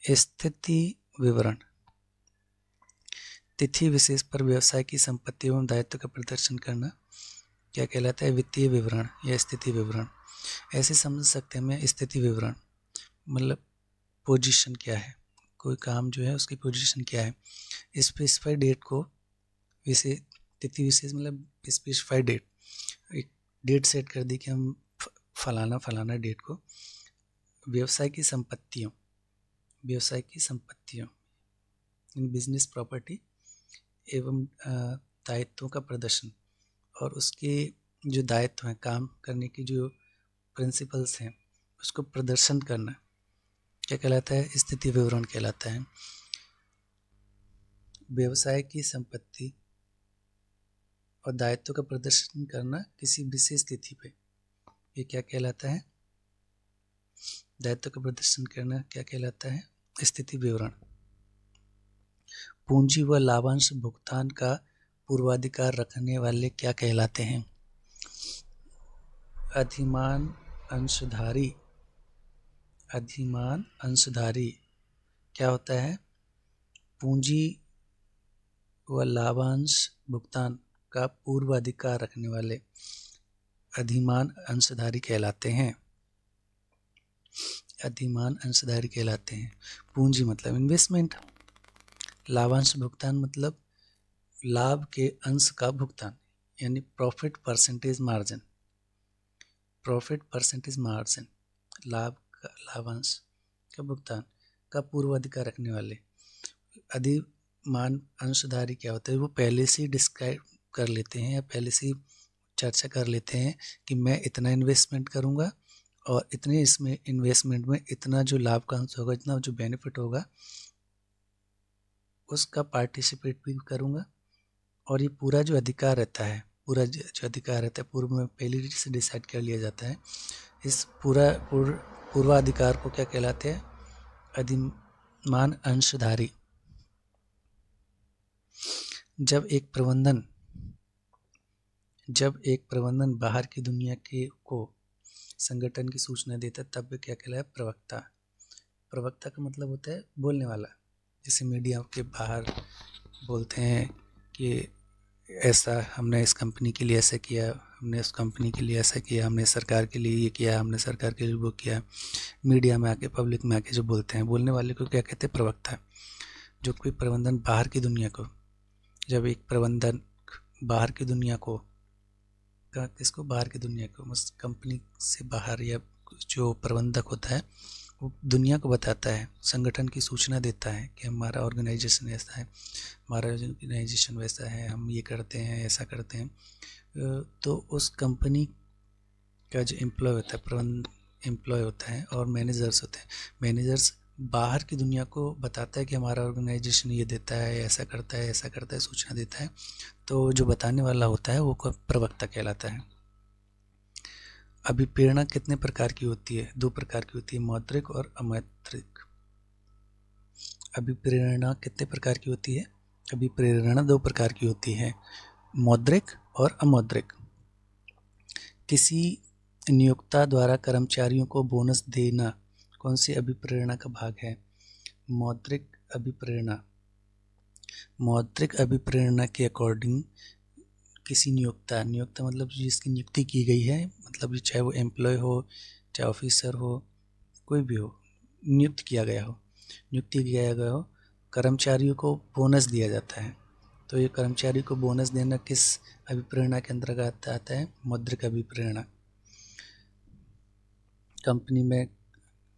स्थिति विवरण। तिथि विशेष पर व्यवसाय की संपत्ति एवं दायित्व का प्रदर्शन करना क्या कहलाता है? वित्तीय विवरण या स्थिति विवरण। ऐसे समझ सकते हैं मैं, स्थिति विवरण मतलब पोजीशन क्या है, कोई काम जो है उसकी पोजीशन क्या है, स्पेसिफाइड डेट को तिथि विशेष मतलब स्पेसिफाइड डेट, एक डेट सेट कर दी कि हम फलाना डेट को व्यवसाय की संपत्तियों इन बिजनेस प्रॉपर्टी एवं दायित्वों का प्रदर्शन, और उसके जो दायित्व हैं, काम करने की जो प्रिंसिपल्स हैं उसको प्रदर्शन करना क्या कहलाता है? स्थिति विवरण कहलाता है। व्यवसाय की संपत्ति और दायित्व का प्रदर्शन करना किसी विशेष तिथि पे, ये क्या कहलाता है? दायित्व का प्रदर्शन करना क्या कहलाता है? स्थिति विवरण। पूंजी व लाभांश भुगतान का पूर्वाधिकार रखने वाले क्या कहलाते हैं? अधिमान अंशधारी। अधिमान अंशधारी क्या होता है? पूंजी व लाभांश भुगतान का पूर्वाधिकार रखने वाले अधिमान अंशधारी कहलाते हैं। अधिमान अंशधारी कहलाते हैं। पूंजी मतलब इन्वेस्टमेंट, लाभांश भुगतान मतलब लाभ के अंश का भुगतान यानी profit percentage margin. Profit percentage margin लाभ का लाभांश का भुगतान का पूर्वाधिकार रखने वाले। अधिमान अंशधारी क्या होता है? वो पहले से डिस्क्राइब कर लेते हैं या पहले से चर्चा कर लेते हैं कि मैं इतना इन्वेस्टमेंट करूंगा और इतने इसमें इन्वेस्टमेंट में इतना जो लाभ का अंश होगा, इतना जो बेनिफिट होगा उसका पार्टिसिपेट भी करूंगा। और ये पूरा जो अधिकार रहता है, पूरा जो अधिकार रहता है पूर्व में पहले से डिसाइड कर लिया जाता है। इस पूर्वाधिकार को क्या कहलाते हैं? अधिमान अंशधारी। जब एक प्रबंधन बाहर की दुनिया को संगठन की सूचना देता है तब क्या कहलाता है? प्रवक्ता। प्रवक्ता का मतलब होता है बोलने वाला। जैसे मीडिया के बाहर बोलते हैं कि ऐसा हमने इस कंपनी के लिए ऐसा किया, हमने उस कंपनी के लिए ऐसा किया, हमने सरकार के लिए ये किया, हमने सरकार के लिए वो किया। मीडिया में आके, पब्लिक में आके जो बोलते हैं, बोलने वाले को क्या कहते हैं? प्रवक्ता। जो कोई प्रबंधन बाहर की दुनिया को, जब एक प्रबंधन बाहर की दुनिया को, किसको? बाहर की दुनिया को, कंपनी से बाहर, या जो प्रबंधक होता है वो दुनिया को बताता है, संगठन की सूचना देता है कि हमारा ऑर्गेनाइजेशन ऐसा है, हमारा ऑर्गेनाइजेशन वैसा है, हम ये करते हैं, ऐसा करते हैं। तो उस कंपनी का जो एम्प्लॉय होता है, एम्प्लॉय होता है और मैनेजर्स होते हैं। मैनेजर्स बाहर की दुनिया को बताता है कि हमारा ऑर्गेनाइजेशन ये देता है, ऐसा करता है, ऐसा करता है, सूचना देता है। तो जो बताने वाला होता है वो प्रवक्ता कहलाता है। अभिप्रेरणा कितने प्रकार की होती है? 2 प्रकार की होती है, मौद्रिक और अमौद्रिक। अभिप्रेरणा कितने प्रकार की होती है? अभिप्रेरणा 2 प्रकार की होती है, मौद्रिक और अमौद्रिक। किसी नियोक्ता द्वारा कर्मचारियों को बोनस देना कौन सी अभिप्रेरणा का भाग है? मौद्रिक अभिप्रेरणा। मौद्रिक अभिप्रेरणा के अकॉर्डिंग किसी नियोक्ता मतलब जिसकी नियुक्ति की गई है, मतलब चाहे वो एम्प्लॉय हो, चाहे ऑफिसर हो, कोई भी हो, नियुक्ति किया गया हो, कर्मचारियों को बोनस दिया जाता है। तो ये कर्मचारी को बोनस देना किस अभिप्रेरणा के अंतर्गत आता है? मौद्रिक अभिप्रेरणा।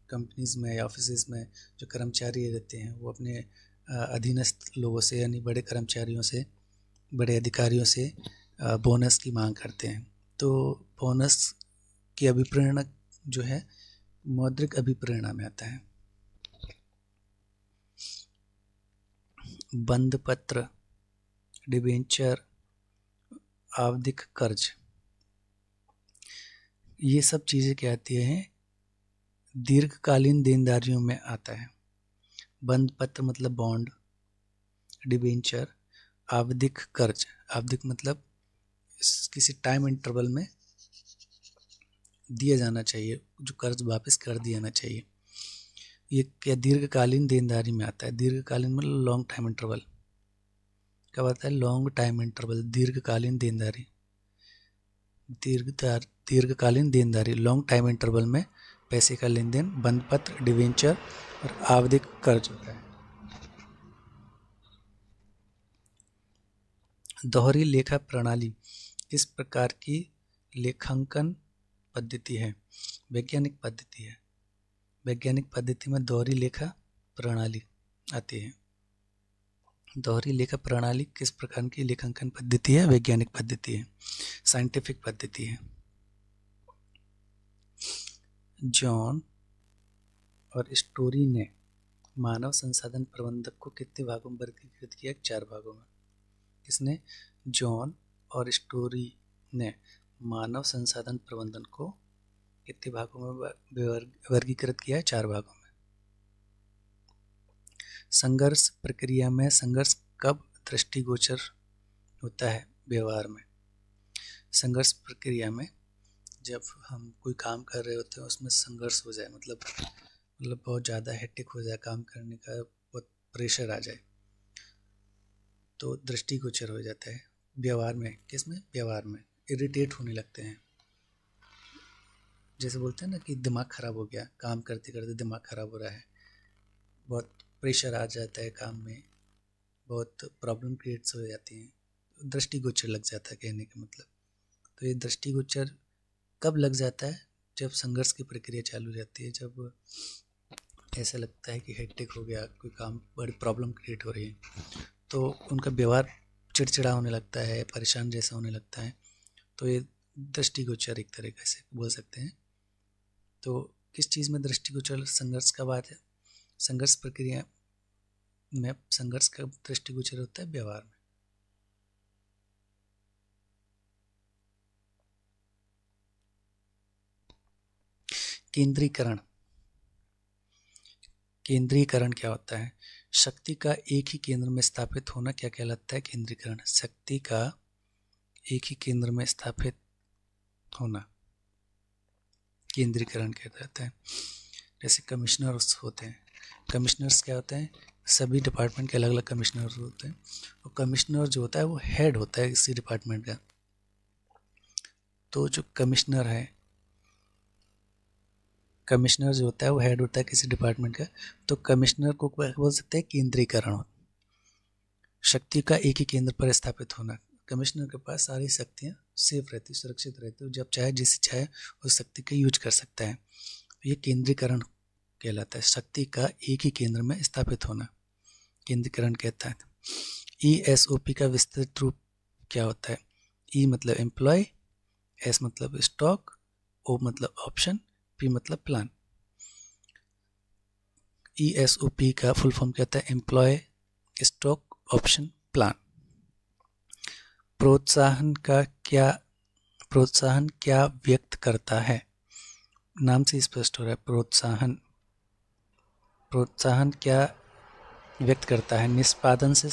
कंपनीज में या ऑफिस में जो कर्मचारी रहते हैं वो अपने अधीनस्थ लोगों से, यानी बड़े कर्मचारियों से, बड़े अधिकारियों से बोनस की मांग करते हैं। तो बोनस की अभिप्रेरणा जो है मौद्रिक अभिप्रेरणा में आता है। बंध पत्र, डिबेंचर, आवधिक कर्ज, ये सब चीज़ें क्या आती हैं? दीर्घकालीन देनदारियों में आता है। बंध पत्र मतलब बॉन्ड, डिबेंचर, आवधिक कर्ज। आवधिक मतलब किसी टाइम इंटरवल में दिया जाना चाहिए, जो कर्ज वापस कर दिया जाना चाहिए। ये क्या दीर्घकालीन देनदारी में आता है? दीर्घकालीन मतलब लॉन्ग टाइम इंटरवल। कब आता है? लॉन्ग टाइम इंटरवल, दीर्घकालीन देनदारी। दीर्घकालीन देनदारी, लॉन्ग टाइम इंटरवल में पैसे का लेन देन बंध पत्र, डिवेंचर और आवधिक कर्ज होता है। दोहरी लेखा प्रणाली किस प्रकार की लेखांकन पद्धति है? वैज्ञानिक पद्धति है। वैज्ञानिक पद्धति में दोहरी लेखा प्रणाली आती है। दोहरी लेखा प्रणाली किस प्रकार की लेखांकन पद्धति है? वैज्ञानिक पद्धति है, साइंटिफिक पद्धति है। जॉन और स्टोरी ने मानव संसाधन प्रबंधक को कितने भागों में वर्गीकृत किया? 4 भागों में। किसने? जॉन और स्टोरी ने मानव संसाधन प्रबंधन को कितने भागों में वर्गीकृत किया है? 4 भागों में। संघर्ष प्रक्रिया में संघर्ष कब दृष्टिगोचर होता है? व्यवहार में। संघर्ष प्रक्रिया में जब हम कोई काम कर रहे होते हैं उसमें संघर्ष हो जाए, मतलब बहुत ज़्यादा हेक्टिक हो जाए, काम करने का बहुत प्रेशर आ जाए, तो दृष्टिगोचर हो जाता है। व्यवहार में, किसमें? व्यवहार में इरिटेट होने लगते हैं। जैसे बोलते हैं ना कि दिमाग खराब हो गया, काम करते करते दिमाग खराब हो रहा है, बहुत प्रेशर आ जाता है काम में, बहुत प्रॉब्लम क्रिएट्स हो जाती हैं, दृष्टिगोचर लग जाता है कहने का मतलब। तो ये दृष्टिगोचर कब लग जाता है? जब संघर्ष की प्रक्रिया चालू रहती है, जब ऐसा लगता है कि हेक्टिक हो गया, कोई काम, बड़ी प्रॉब्लम क्रिएट हो रही है, तो उनका व्यवहार चिड़चिड़ा होने लगता है, परेशान जैसा होने लगता है, तो ये दृष्टिगोचर एक तरीके से बोल सकते हैं। तो किस चीज़ में दृष्टिगोचर संघर्ष का बात है? संघर्ष प्रक्रिया में संघर्ष का दृष्टिगोचर होता है व्यवहार में। केंद्रीकरण। केंद्रीकरण क्या होता है? शक्ति का एक ही केंद्र में स्थापित होना क्या कहलाता है? केंद्रीकरण। शक्ति का एक ही केंद्र में स्थापित होना केंद्रीकरण कहलाता है। जैसे कमिश्नर्स होते हैं, कमिश्नर्स क्या होते हैं? सभी डिपार्टमेंट के अलग अलग कमिश्नर्स होते हैं, और कमिश्नर जो होता है वो हेड होता है किसी डिपार्टमेंट का। तो जो कमिश्नर है, कमिश्नर जो होता है वो हेड होता है किसी डिपार्टमेंट का, तो कमिश्नर को बोल सकते हैं केंद्रीकरण। शक्ति का एक ही केंद्र पर स्थापित होना, कमिश्नर के पास सारी शक्तियाँ सेफ रहती, सुरक्षित रहती, जब चाहे जिसे चाहे उस शक्ति का यूज कर सकता है। ये केंद्रीकरण कहलाता है, शक्ति का एक ही केंद्र में स्थापित होना केंद्रीकरण कहता है। ESOP का विस्तृत रूप क्या होता है? E मतलब एम्प्लॉय, S मतलब स्टॉक, O मतलब ऑप्शन, P मतलब प्लान। ESOP का फुल फॉर्म क्या होता है? Employ, stock, option, plan. प्रोत्साहन क्या व्यक्त करता है? नाम से स्पष्ट हो रहा है। प्रोत्साहन क्या व्यक्त करता है? निष्पादन से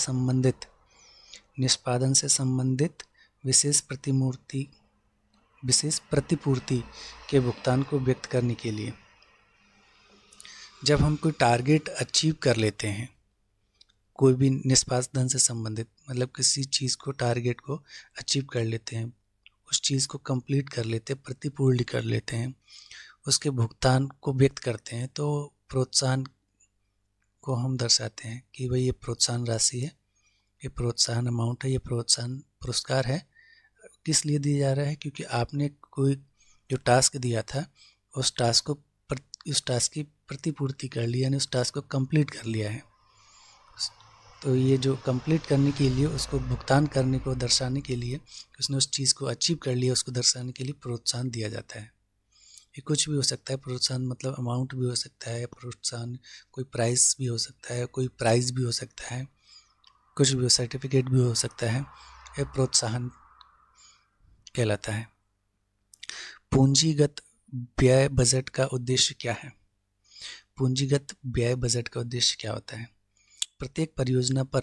संबंधित विशेष प्रतिपूर्ति के भुगतान को व्यक्त करने के लिए। जब हम कोई टारगेट अचीव कर लेते हैं, कोई भी निष्पादन से संबंधित, मतलब किसी चीज़ को, टारगेट को अचीव कर लेते हैं, उस चीज़ को कंप्लीट कर लेते हैं, प्रतिपूर्ति कर लेते हैं, उसके भुगतान को व्यक्त करते हैं, तो प्रोत्साहन को हम दर्शाते हैं कि भाई ये प्रोत्साहन राशि है, ये प्रोत्साहन अमाउंट है, ये प्रोत्साहन पुरस्कार है। किस लिए दिया जा रहा है? क्योंकि आपने कोई जो टास्क दिया था, उस टास्क की प्रतिपूर्ति कर ली, यानी उस टास्क को कंप्लीट कर लिया है। तो ये जो कंप्लीट करने के लिए, उसको भुगतान करने को दर्शाने के लिए, उसने उस चीज़ को अचीव कर लिया, उसको दर्शाने के लिए प्रोत्साहन दिया जाता है। ये कुछ भी हो सकता है प्रोत्साहन, मतलब अमाउंट भी हो सकता है प्रोत्साहन, कोई प्राइस भी हो सकता है, कोई प्राइज़ भी हो सकता है, कुछ भी हो, सर्टिफिकेट भी हो सकता है, ये प्रोत्साहन कहलाता है। पूंजीगत व्यय बजट का उद्देश्य क्या है? पूंजीगत व्यय बजट का उद्देश्य क्या होता है? प्रत्येक परियोजना पर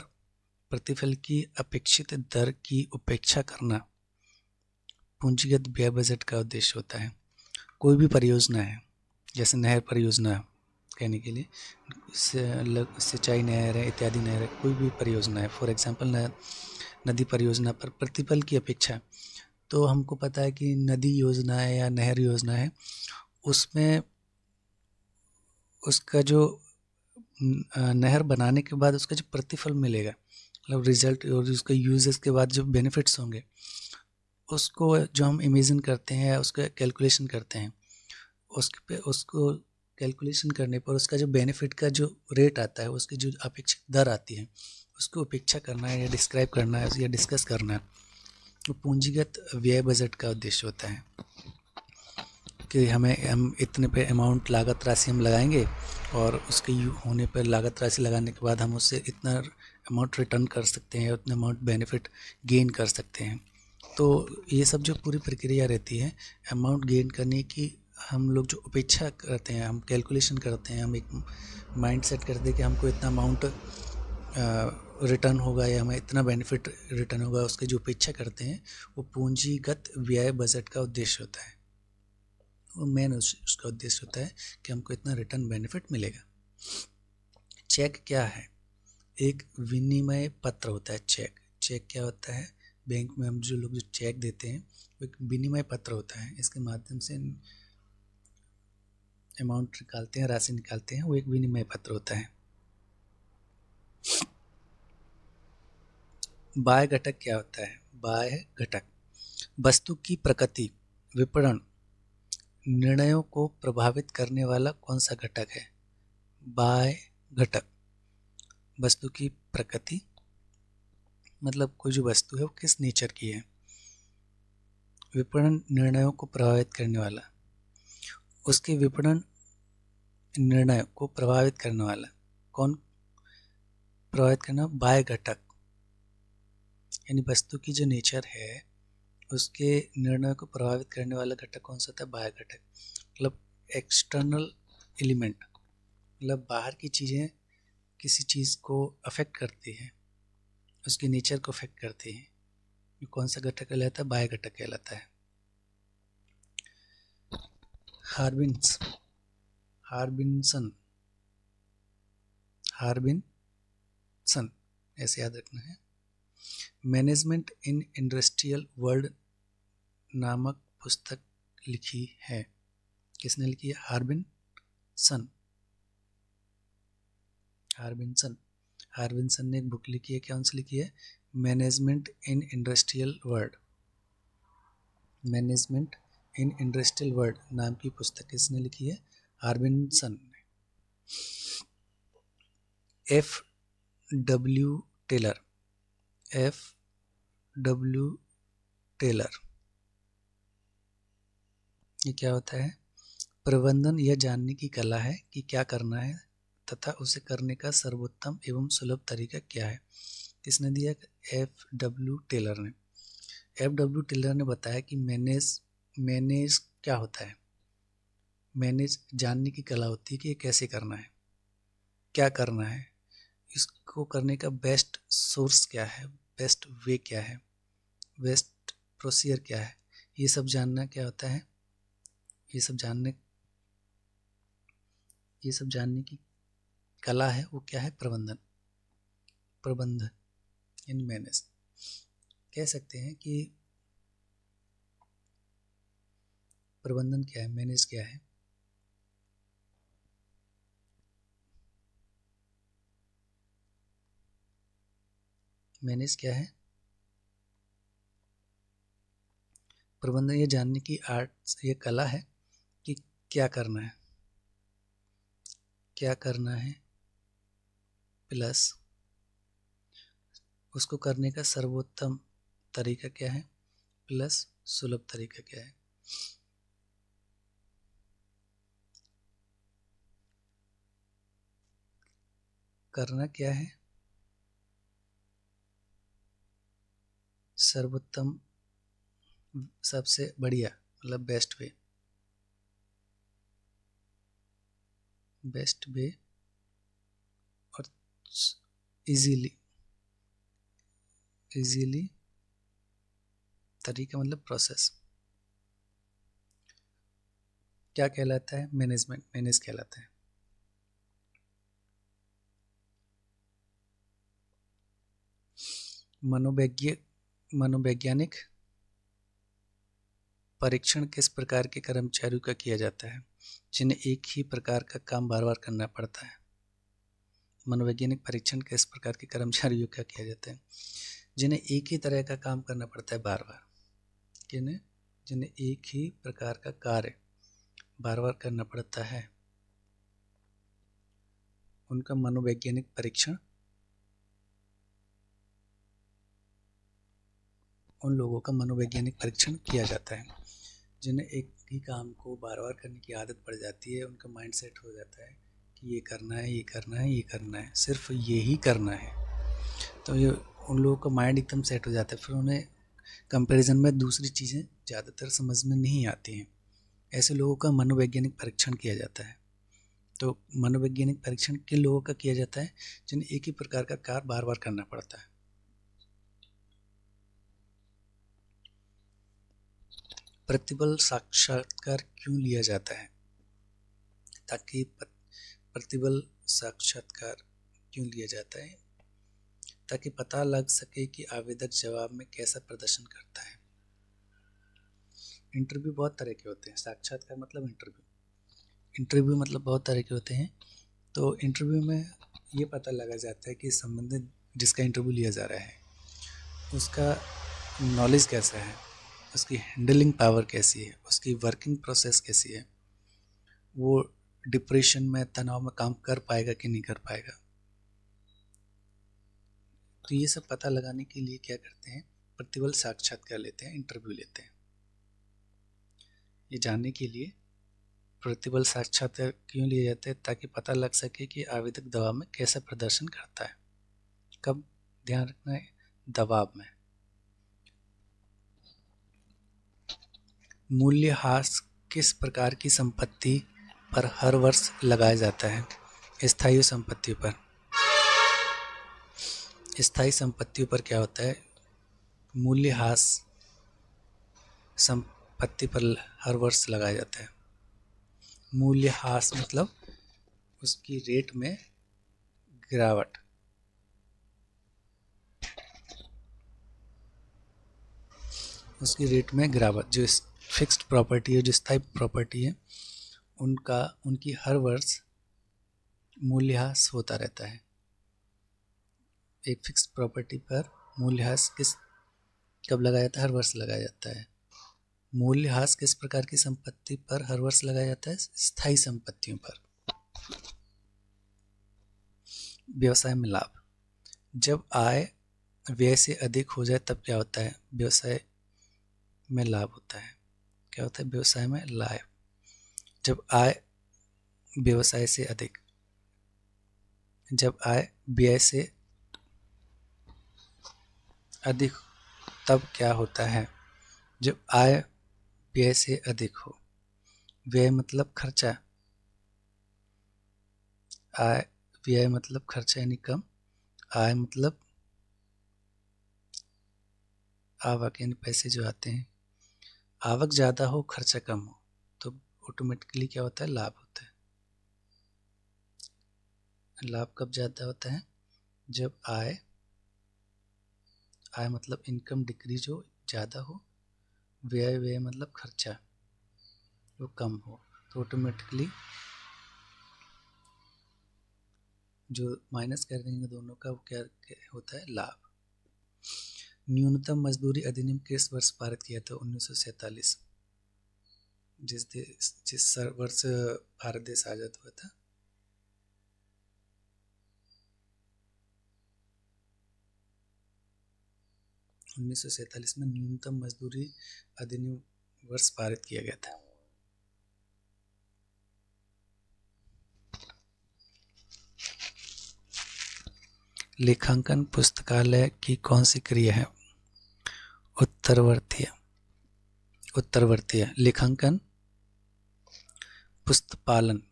प्रतिफल की अपेक्षित दर की उपेक्षा करना पूंजीगत व्यय बजट का उद्देश्य होता है। कोई भी परियोजना है, जैसे नहर परियोजना कहने के लिए, सिंचाई नहर है, इत्यादि नहर है, कोई भी परियोजना है, फॉर एग्जांपल नदी परियोजना पर प्रतिफल की अपेक्षा, तो हमको पता है कि नदी योजना है या नहर योजना है, उसमें उसका जो नहर बनाने के बाद उसका जो प्रतिफल मिलेगा, मतलब रिजल्ट, और उसका यूजेस के बाद जो बेनिफिट्स होंगे, उसको जो हम इमेजिन करते हैं, उसका कैलकुलेशन करते हैं, उसको कैलकुलेशन करने पर उसका जो बेनिफिट का जो रेट आता है, उसकी जो अपेक्षित दर आती है, उसको उपेक्षा करना है या डिस्क्राइब करना है या डिस्कस करना है, तो पूंजीगत व्यय बजट का उद्देश्य होता है। कि हम इतने पे अमाउंट लागत राशि हम लगाएंगे और उसके होने पर लागत राशि लगाने के बाद हम उससे इतना अमाउंट रिटर्न कर सकते हैं, उतना अमाउंट बेनिफिट गेन कर सकते हैं। तो ये सब जो पूरी प्रक्रिया रहती है अमाउंट गेन करने की, हम लोग जो अपेक्षा करते हैं, हम कैलकुलेशन करते हैं, हम एक माइंड सेट करते हैं कि हमको इतना अमाउंट रिटर्न होगा या हमें इतना बेनिफिट रिटर्न होगा, उसकी जो अपेक्षा करते हैं वो पूंजीगत व्यय बजट का उद्देश्य होता है। वो मेन उसका उद्देश्य होता है कि हमको इतना रिटर्न बेनिफिट मिलेगा। चेक क्या है? एक विनिमय पत्र होता है। चेक क्या होता है? बैंक में हम जो लोग जो चेक देते हैं वो एक विनिमय पत्र होता है। इसके माध्यम से अमाउंट निकालते हैं, राशि निकालते हैं, वो एक विनिमय पत्र होता है। बाह्य घटक क्या होता है? बाह्य घटक वस्तु की प्रकृति, विपणन, निर्णयों को प्रभावित करने वाला कौन सा घटक है? बाह्य घटक। वस्तु की प्रकृति मतलब कोई जो वस्तु है वो किस नेचर की है। विपणन, निर्णयों को प्रभावित करने वाला, उसके विपणन निर्णय को प्रभावित करने वाला कौन प्रभावित करना? बाह्य घटक। यानी वस्तु की जो नेचर है उसके निर्णय को प्रभावित करने वाला घटक कौन सा था? बाह्य घटक। मतलब एक्सटर्नल एलिमेंट, मतलब बाहर की चीज़ें किसी चीज़ को अफेक्ट करती हैं, उसके नेचर को अफेक्ट करती हैं, ये कौन सा घटक कहलाता है? बाह्य घटक कहलाता है। हार्बिनसन ऐसे याद रखना है। मैनेजमेंट इन इंडस्ट्रियल वर्ल्ड नामक पुस्तक लिखी है। किसने लिखी है? हार्बिनसन ने एक बुक लिखी है। कौन सी लिखी है? Management in industrial world. Management in industrial world नाम की पुस्तक किसने लिखी है? हार्बिनसन ने। F.W. टेलर ये क्या होता है? प्रबंधन यह जानने की कला है कि क्या करना है तथा उसे करने का सर्वोत्तम एवं सुलभ तरीका क्या है। किसने दिया? F.W. टेलर ने। F.W. टेलर ने बताया कि मैनेज क्या होता है? मैनेज जानने की कला होती है कि ये कैसे करना है, क्या करना है, इसको करने का बेस्ट सोर्स क्या है, बेस्ट वे क्या है, बेस्ट प्रोसीजर क्या है, ये सब जानना क्या होता है? ये सब जानने की कला है, वो क्या है? प्रबंधन इन मैनेज। कह सकते हैं कि प्रबंधन क्या है, मैनेज क्या है? मैनेज क्या है? प्रबंधन ये जानने की आर्ट, ये कला है कि क्या करना है प्लस उसको करने का सर्वोत्तम तरीका क्या है प्लस सुलभ तरीका क्या है। करना क्या है? सर्वोत्तम, सबसे बढ़िया, मतलब बेस्ट वे और इजीली तरीका मतलब प्रोसेस। क्या कहलाता है? मैनेज कहलाता है। मनोवैज्ञानिक परीक्षण किस प्रकार के कर्मचारियों का किया जाता है जिन्हें एक ही प्रकार का काम बार बार करना पड़ता है? मनोवैज्ञानिक परीक्षण किस प्रकार के कर्मचारियों का किया जाता है जिन्हें एक ही तरह का काम करना पड़ता है बार बार? जिन्हें एक ही प्रकार का कार्य बार बार करना पड़ता है, उनका मनोवैज्ञानिक परीक्षण, उन लोगों का मनोवैज्ञानिक परीक्षण किया जाता है जिन्हें एक ही काम को बार बार करने की आदत पड़ जाती है, उनका माइंड सेट हो जाता है कि ये करना है, ये करना है, ये करना है, सिर्फ ये ही करना है। तो ये उन लोगों का माइंड एकदम सेट हो जाता है, फिर उन्हें कंपैरिजन में दूसरी चीज़ें ज़्यादातर समझ में नहीं आती हैं। ऐसे लोगों का मनोवैज्ञानिक परीक्षण किया जाता है। तो मनोवैज्ञानिक परीक्षण किन लोगों का किया जाता है? जिन्हें एक ही प्रकार का कार्य बार बार करना पड़ता है। प्रतिबल साक्षात्कार क्यों लिया जाता है? ताकि प्रतिबल साक्षात्कार क्यों लिया जाता है? ताकि पता लग सके कि आवेदक जवाब में कैसा प्रदर्शन करता है। इंटरव्यू बहुत तरह के होते हैं। साक्षात्कार मतलब इंटरव्यू मतलब बहुत तरह के होते हैं। तो इंटरव्यू में ये पता लगा जाता है कि संबंधित जिसका इंटरव्यू लिया जा रहा है उसका नॉलेज कैसा है, उसकी हैंडलिंग पावर कैसी है, उसकी वर्किंग प्रोसेस कैसी है, वो डिप्रेशन में, तनाव में काम कर पाएगा कि नहीं कर पाएगा। तो ये सब पता लगाने के लिए क्या करते हैं, प्रतिबल साक्षात्कार लेते हैं, इंटरव्यू लेते हैं। ये जानने के लिए प्रतिबल साक्षात्कार क्यों लिए जाते हैं? ताकि पता लग सके कि आवेदक दबाव में कैसा प्रदर्शन करता है। कब ध्यान रखना है? दबाव में। मूल्यह्रास किस प्रकार की संपत्ति पर हर वर्ष लगाया जाता है? स्थायी संपत्तियों पर। स्थायी संपत्तियों पर क्या होता है? मूल्यह्रास संपत्ति पर हर वर्ष लगाया जाता है। मूल्यह्रास मतलब उसकी रेट में गिरावट। उसकी रेट में गिरावट। जो फिक्स्ड प्रॉपर्टी है, जो स्थायी प्रॉपर्टी है, उनकी हर वर्ष मूल्यह्रास होता रहता है। एक फिक्स्ड प्रॉपर्टी पर मूल्यह्रास कब लगाया जाता है? हर वर्ष लगाया जाता है। मूल्यह्रास किस प्रकार की संपत्ति पर हर वर्ष लगाया जाता है? स्थायी संपत्तियों पर। व्यवसाय में लाभ। जब आय व्यय से अधिक हो जाए तब क्या होता है? व्यवसाय में लाभ होता है। क्या होता है व्यवसाय में? लाभ। जब आय व्यवसाय से अधिक, जब आय व्यय से अधिक, तब क्या होता है? जब आय व्यय से अधिक हो। व्यय मतलब खर्चा, आय व्यय मतलब खर्चा यानी कम, आय मतलब आवक यानी पैसे जो आते हैं। आवक ज़्यादा हो, खर्चा कम हो, तो ऑटोमेटिकली क्या होता है? लाभ होता है। लाभ कब ज़्यादा होता है? जब आय मतलब इनकम डिक्रीज हो, ज़्यादा हो, व्यय मतलब खर्चा वो कम हो, तो ऑटोमेटिकली जो माइनस कर देंगे दोनों का, वो क्या होता है? लाभ। न्यूनतम मजदूरी अधिनियम किस वर्ष पारित किया था? 1947। जिस वर्ष भारत देश आज़ाद हुआ था। उन्नीस सौ सैंतालीस में न्यूनतम मजदूरी अधिनियम वर्ष पारित किया गया था। लेखांकन पुस्तकालय की कौन सी क्रिया है? उत्तरवर्तीय। लेखांकन पुस्तपालन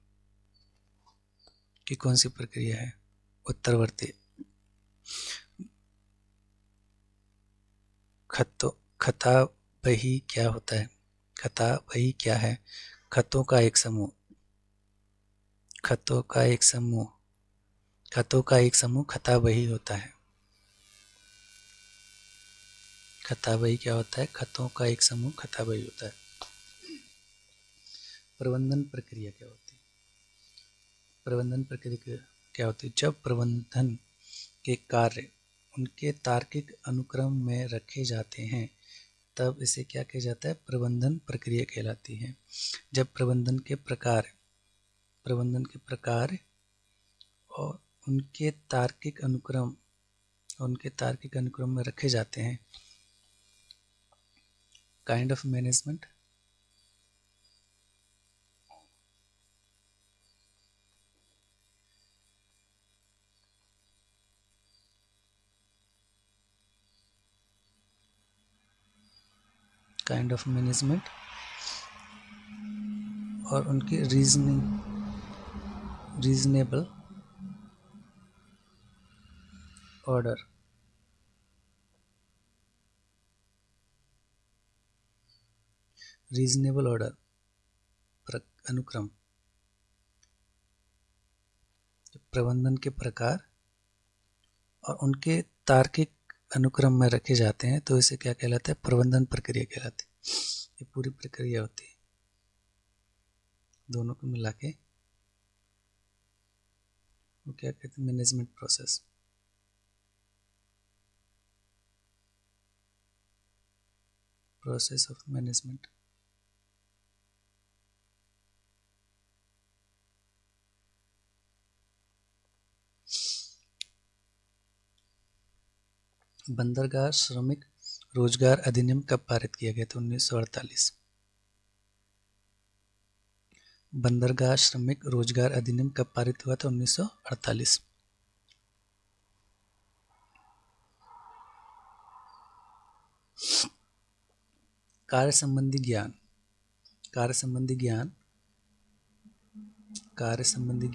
की कौन सी प्रक्रिया है? उत्तरवर्तीय। खता बही क्या होता है? खता बही क्या है? खतों का एक समूह। खतों का एक समूह खता बही होता है। खता बही क्या होता है? खतों का एक समूह खता बही होता है। प्रबंधन प्रक्रिया क्या होती है? प्रबंधन प्रक्रिया क्या होती है? जब प्रबंधन के कार्य उनके तार्किक अनुक्रम में रखे जाते हैं तब इसे क्या किया जाता है? प्रबंधन प्रक्रिया कहलाती है। जब प्रबंधन के प्रकार और उनके तार्किक अनुक्रम में रखे जाते हैं, kind of management kind of management और उनकी रीजनेबल ऑर्डर। रीजनेबल ऑर्डर अनुक्रम प्रबंधन के प्रकार और उनके तार्किक अनुक्रम में रखे जाते हैं तो इसे क्या कहलाता है? प्रबंधन प्रक्रिया कहलाती है। ये पूरी प्रक्रिया होती है, दोनों को मिला के वो क्या कहते हैं? Management process. Process of management. बंदरगाह श्रमिक रोजगार अधिनियम कब पारित किया गया था? 1948। बंदरगाह श्रमिक रोजगार अधिनियम कब पारित हुआ था? 1948। कार्य संबंधी ज्ञान। कार्य संबंधी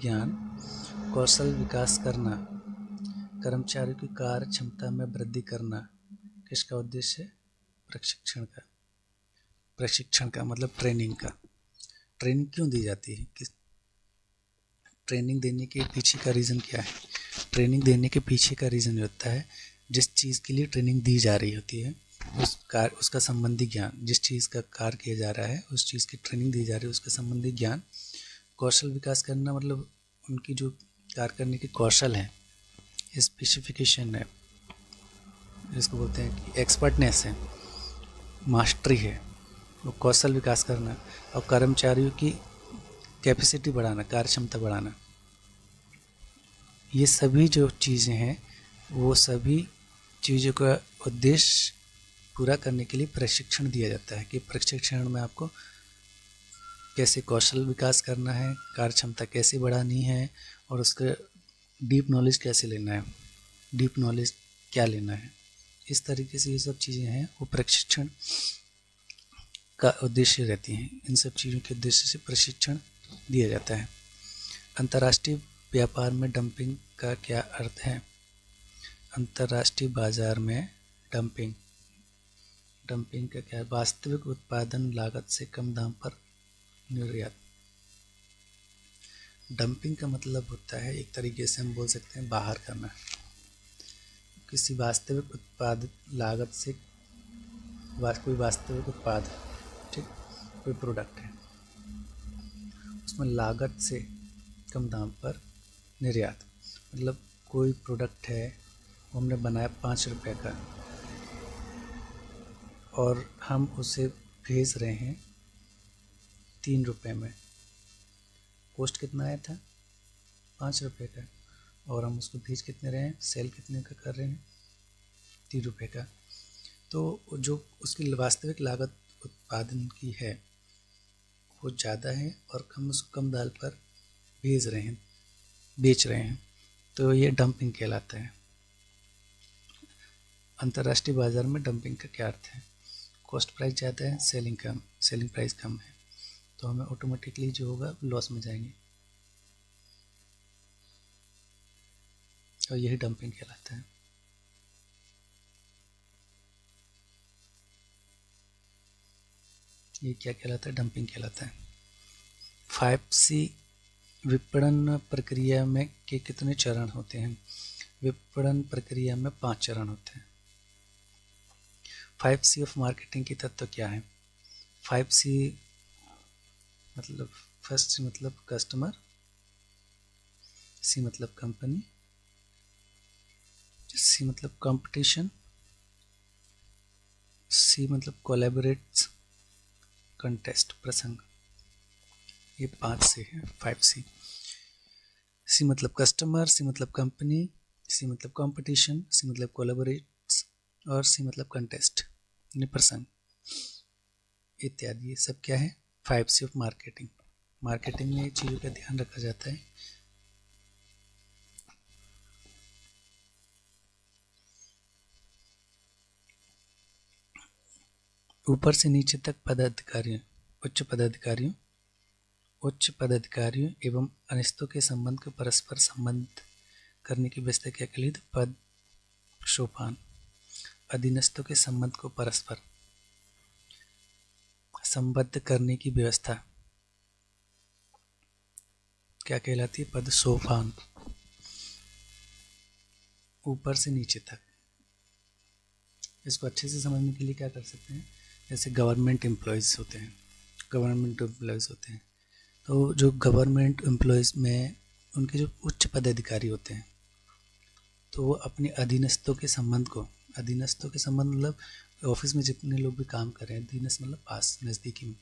ज्ञान कौशल विकास करना, कर्मचारियों की कार्य क्षमता में वृद्धि करना किसका उद्देश्य है? प्रशिक्षण का मतलब ट्रेनिंग का। ट्रेनिंग क्यों दी जाती है? किस ट्रेनिंग देने के पीछे का रीज़न क्या है? ट्रेनिंग देने के पीछे का रीज़न होता है जिस चीज़ के लिए ट्रेनिंग दी जा रही होती है उसका संबंधी ज्ञान, जिस चीज़ का कार्य किया जा रहा है उस चीज़ की ट्रेनिंग दी जा रही है उसका संबंधी ज्ञान। कौशल विकास करना मतलब उनकी जो कार्य करने के कौशल है, स्पेसिफिकेशन है, जिसको बोलते हैं कि एक्सपर्टनेस है, मास्टरी है, वो कौशल विकास करना। और कर्मचारियों की कैपेसिटी बढ़ाना, कार्य क्षमता बढ़ाना, ये सभी जो चीज़ें हैं वो सभी चीज़ों का उद्देश्य पूरा करने के लिए प्रशिक्षण दिया जाता है कि प्रशिक्षण में आपको कैसे कौशल विकास करना है, कार्य क्षमता कैसे बढ़ानी है और उसका डीप नॉलेज कैसे लेना है, डीप नॉलेज क्या लेना है। इस तरीके से ये सब चीज़ें हैं वो प्रशिक्षण का उद्देश्य रहती हैं। इन सब चीज़ों के उद्देश्य से प्रशिक्षण दिया जाता है। अंतर्राष्ट्रीय व्यापार में डंपिंग का क्या अर्थ है? अंतर्राष्ट्रीय बाजार में डंपिंग का क्या है? वास्तविक उत्पादन लागत से कम दाम पर निर्यात। डंपिंग का मतलब होता है, एक तरीके से हम बोल सकते हैं, बाहर करना। किसी वास्तविक उत्पाद लागत से कोई वास्तविक उत्पाद है, ठीक, कोई प्रोडक्ट है, उसमें लागत से कम दाम पर निर्यात। मतलब कोई प्रोडक्ट है वो हमने बनाया 5 रुपये का और हम उसे भेज रहे हैं 3 रुपये में। कॉस्ट कितना आया था? 5 रुपये का। और हम उसको भेज कितने रहे हैं? सेल कितने का कर रहे हैं? 3 रुपये का। तो जो उसकी वास्तविक लागत उत्पादन की है वो ज़्यादा है और हम उसको कम दाम पर बेच रहे हैं, तो ये डंपिंग कहलाता है। अंतर्राष्ट्रीय बाजार में डंपिंग का क्या अर्थ है? कॉस्ट प्राइस ज़्यादा है, सेलिंग प्राइस कम है, तो हमें ऑटोमेटिकली जो होगा लॉस में जाएंगे, और यही डंपिंग कहलाता है। ये क्या कहलाता है? डंपिंग कहलाता है। 5C विपणन प्रक्रिया में के कितने चरण होते हैं? विपणन प्रक्रिया में 5 चरण होते हैं। 5C ऑफ मार्केटिंग की तत्व क्या है? 5C मतलब फर्स्ट C मतलब कस्टमर, C मतलब कंपनी, C मतलब कंपटीशन, C मतलब कोलैबोरेट्स, कंटेस्ट प्रसंग। ये 5 से है 5C। C मतलब कस्टमर, C मतलब कंपनी, C मतलब कंपटीशन, C मतलब कोलैबोरेट्स और C मतलब कंटेस्ट यानी प्रसंग इत्यादि। ये सब क्या है? 5C of marketing. मार्केटिंग में चीज़ों का ध्यान रखा जाता है। ऊपर से नीचे तक उच्च पदाधिकारियों एवं अधीनस्थों के संबंध को परस्पर संबंध करने की व्यवस्था क्या कहलाती है? पद सोपान। अधीनस्थों के संबंध को परस्पर संबद्ध करने की व्यवस्था क्या कहलाती है? पद सोपान। ऊपर से नीचे तक। इसको अच्छे से समझने के लिए क्या कर सकते हैं? जैसे गवर्नमेंट एम्प्लॉयज़ होते हैं, तो जो गवर्नमेंट एम्प्लॉयज़ में उनके जो उच्च पदाधिकारी होते हैं, तो वो अपने अधीनस्थों के संबंध मतलब ऑफिस में जितने लोग भी काम कर रहे हैं, अधीनस्थ मतलब पास, नज़दीकी में,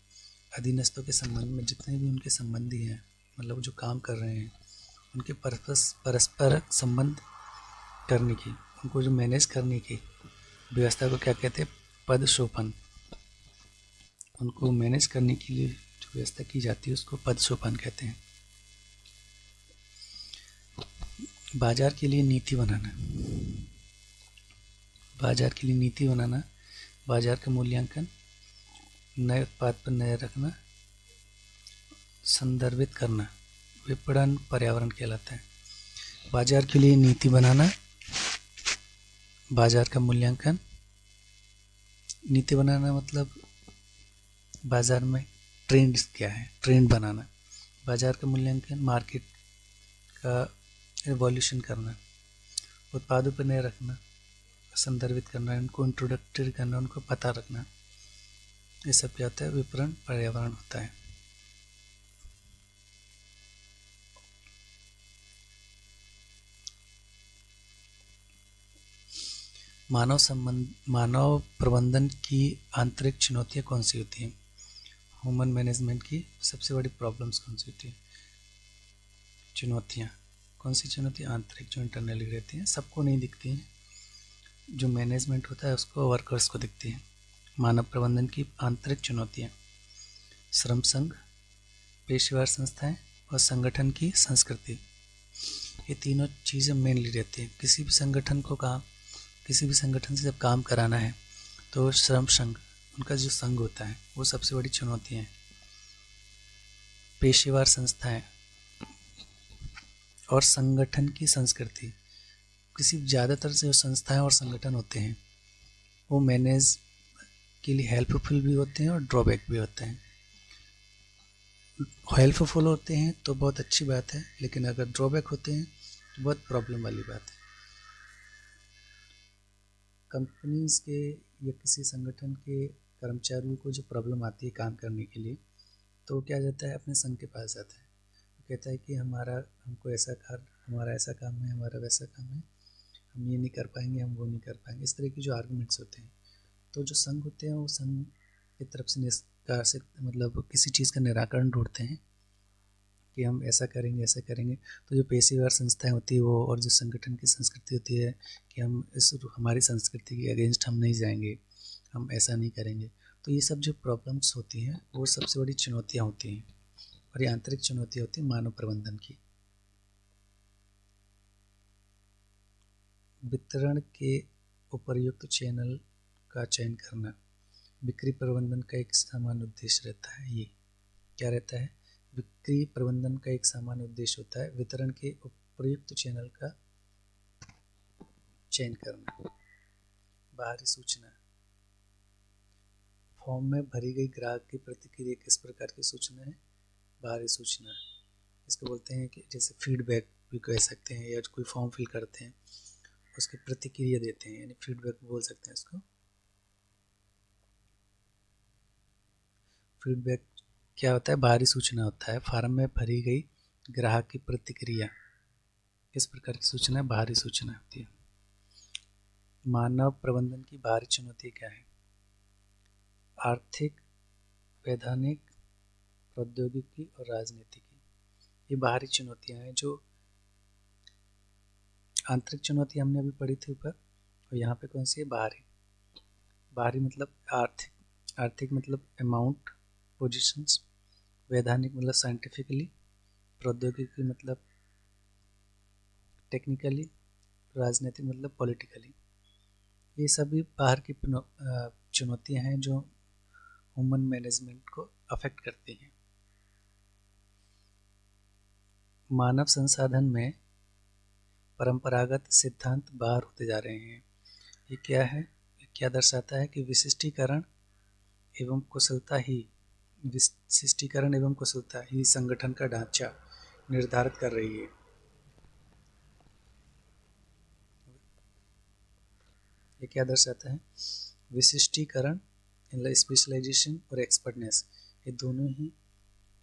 अधीनस्थों के संबंध में जितने भी उनके संबंधी हैं, मतलब जो काम कर रहे हैं, उनके परस्पर संबंध करने की, उनको जो मैनेज करने की व्यवस्था को क्या कहते हैं? पद सोपन। उनको मैनेज करने के लिए जो व्यवस्था की जाती है उसको पद सोपन कहते हैं। बाजार के लिए नीति बनाना, बाजार का मूल्यांकन, नए उत्पाद पर नजर रखना, संदर्भित करना, विपणन पर्यावरण कहलाता है। बाजार के लिए नीति बनाना, बाजार का मूल्यांकन, नीति बनाना मतलब बाजार में ट्रेंड क्या है, ट्रेंड बनाना। बाजार का मूल्यांकन, मार्केट का एवोल्यूशन करना, उत्पादों पर नजर रखना, संदर्भित करना, उनको इंट्रोडक्टरी करना, उनको पता रखना, ये सब क्या होता है? विपणन पर्यावरण होता है। मानव प्रबंधन की आंतरिक चुनौतियाँ कौन सी होती हैं? ह्यूमन मैनेजमेंट की सबसे बड़ी प्रॉब्लम्स कौन सी होती हैं? चुनौतियाँ कौन सी? चुनौतियाँ आंतरिक, जो इंटरनली रहती हैं, सबको नहीं दिखती हैं। जो मैनेजमेंट होता है उसको, वर्कर्स को दिखती हैं। मानव प्रबंधन की आंतरिक चुनौतियाँ: श्रम संघ, पेशेवर संस्थाएं और संगठन की संस्कृति। ये तीनों चीज़ें मेनली रहती हैं। किसी भी संगठन से जब काम कराना है तो श्रम संघ, उनका जो संघ होता है, वो सबसे बड़ी चुनौती है। पेशेवर संस्थाएं और संगठन की संस्कृति। ज़्यादातर जो संस्थाएं और संगठन होते हैं वो मैनेज के लिए हेल्पफुल भी होते हैं और ड्रॉबैक भी होते हैं। हेल्पफुल होते हैं तो बहुत अच्छी बात है, लेकिन अगर ड्रॉबैक होते हैं तो बहुत प्रॉब्लम वाली बात है। कंपनीज के या किसी संगठन के कर्मचारियों को जो प्रॉब्लम आती है काम करने के लिए, तो वो क्या जाता है? अपने संघ के पास जाता है। वो कहता है कि हमारा ऐसा काम है, हमारा वैसा काम है, हम ये नहीं कर पाएंगे, हम वो नहीं कर पाएंगे। इस तरह के जो आर्गूमेंट्स होते हैं, तो जो संघ होते हैं वो संघ की तरफ से निष्कासित, मतलब किसी चीज़ का निराकरण ढूंढते हैं कि हम ऐसा करेंगे। तो जो पेशेवर संस्थाएं होती है वो, और जो संगठन की संस्कृति होती है कि हमारी संस्कृति के अगेंस्ट हम नहीं जाएंगे, हम ऐसा नहीं करेंगे। तो ये सब जो प्रॉब्लम्स होती हैं वो सबसे बड़ी चुनौतियाँ होती हैं, और ये आंतरिक चुनौतियाँ होती हैं मानव प्रबंधन की। वितरण के उपयुक्त चैनल का चयन करना बिक्री प्रबंधन का एक सामान्य उद्देश्य रहता है। ये क्या रहता है? बिक्री प्रबंधन का एक सामान्य उद्देश्य होता है वितरण के उपयुक्त चैनल का चयन करना। बाहरी सूचना, फॉर्म में भरी गई ग्राहक की प्रतिक्रिया किस प्रकार की सूचना है? बाहरी सूचना। इसको बोलते हैं कि जैसे फीडबैक भी कह सकते हैं, या कोई फॉर्म फिल करते हैं उसकी प्रतिक्रिया देते हैं, यानी फीडबैक बोल सकते हैं इसको। फीडबैक क्या होता है? बाहरी सूचना होता है। फॉर्म में भरी गई ग्राहक की प्रतिक्रिया किस प्रकार की सूचना है? बाहरी सूचना होती है। मानव प्रबंधन की बाहरी चुनौती क्या है? आर्थिक, वैधानिक, प्रौद्योगिकी और राजनीतिकी। ये बाहरी चुनौतियां हैं। जो आंतरिक चुनौती हमने अभी पढ़ी थी ऊपर, और यहाँ पे कौन सी है? बाहरी मतलब आर्थिक मतलब अमाउंट, पोजीशंस, वैधानिक मतलब साइंटिफिकली, प्रौद्योगिकी मतलब टेक्निकली, राजनीतिक मतलब पॉलिटिकली। ये सभी बाहर की चुनौतियां हैं जो ह्यूमन मैनेजमेंट को अफेक्ट करती हैं। मानव संसाधन में परंपरागत सिद्धांत बाहर होते जा रहे हैं। ये क्या है? ये क्या दर्शाता है कि विशिष्टीकरण एवं कुशलता ही संगठन का ढांचा निर्धारित कर रही है। ये क्या दर्शाता है? विशिष्टीकरण, स्पेशलाइजेशन और एक्सपर्टनेस, ये दोनों ही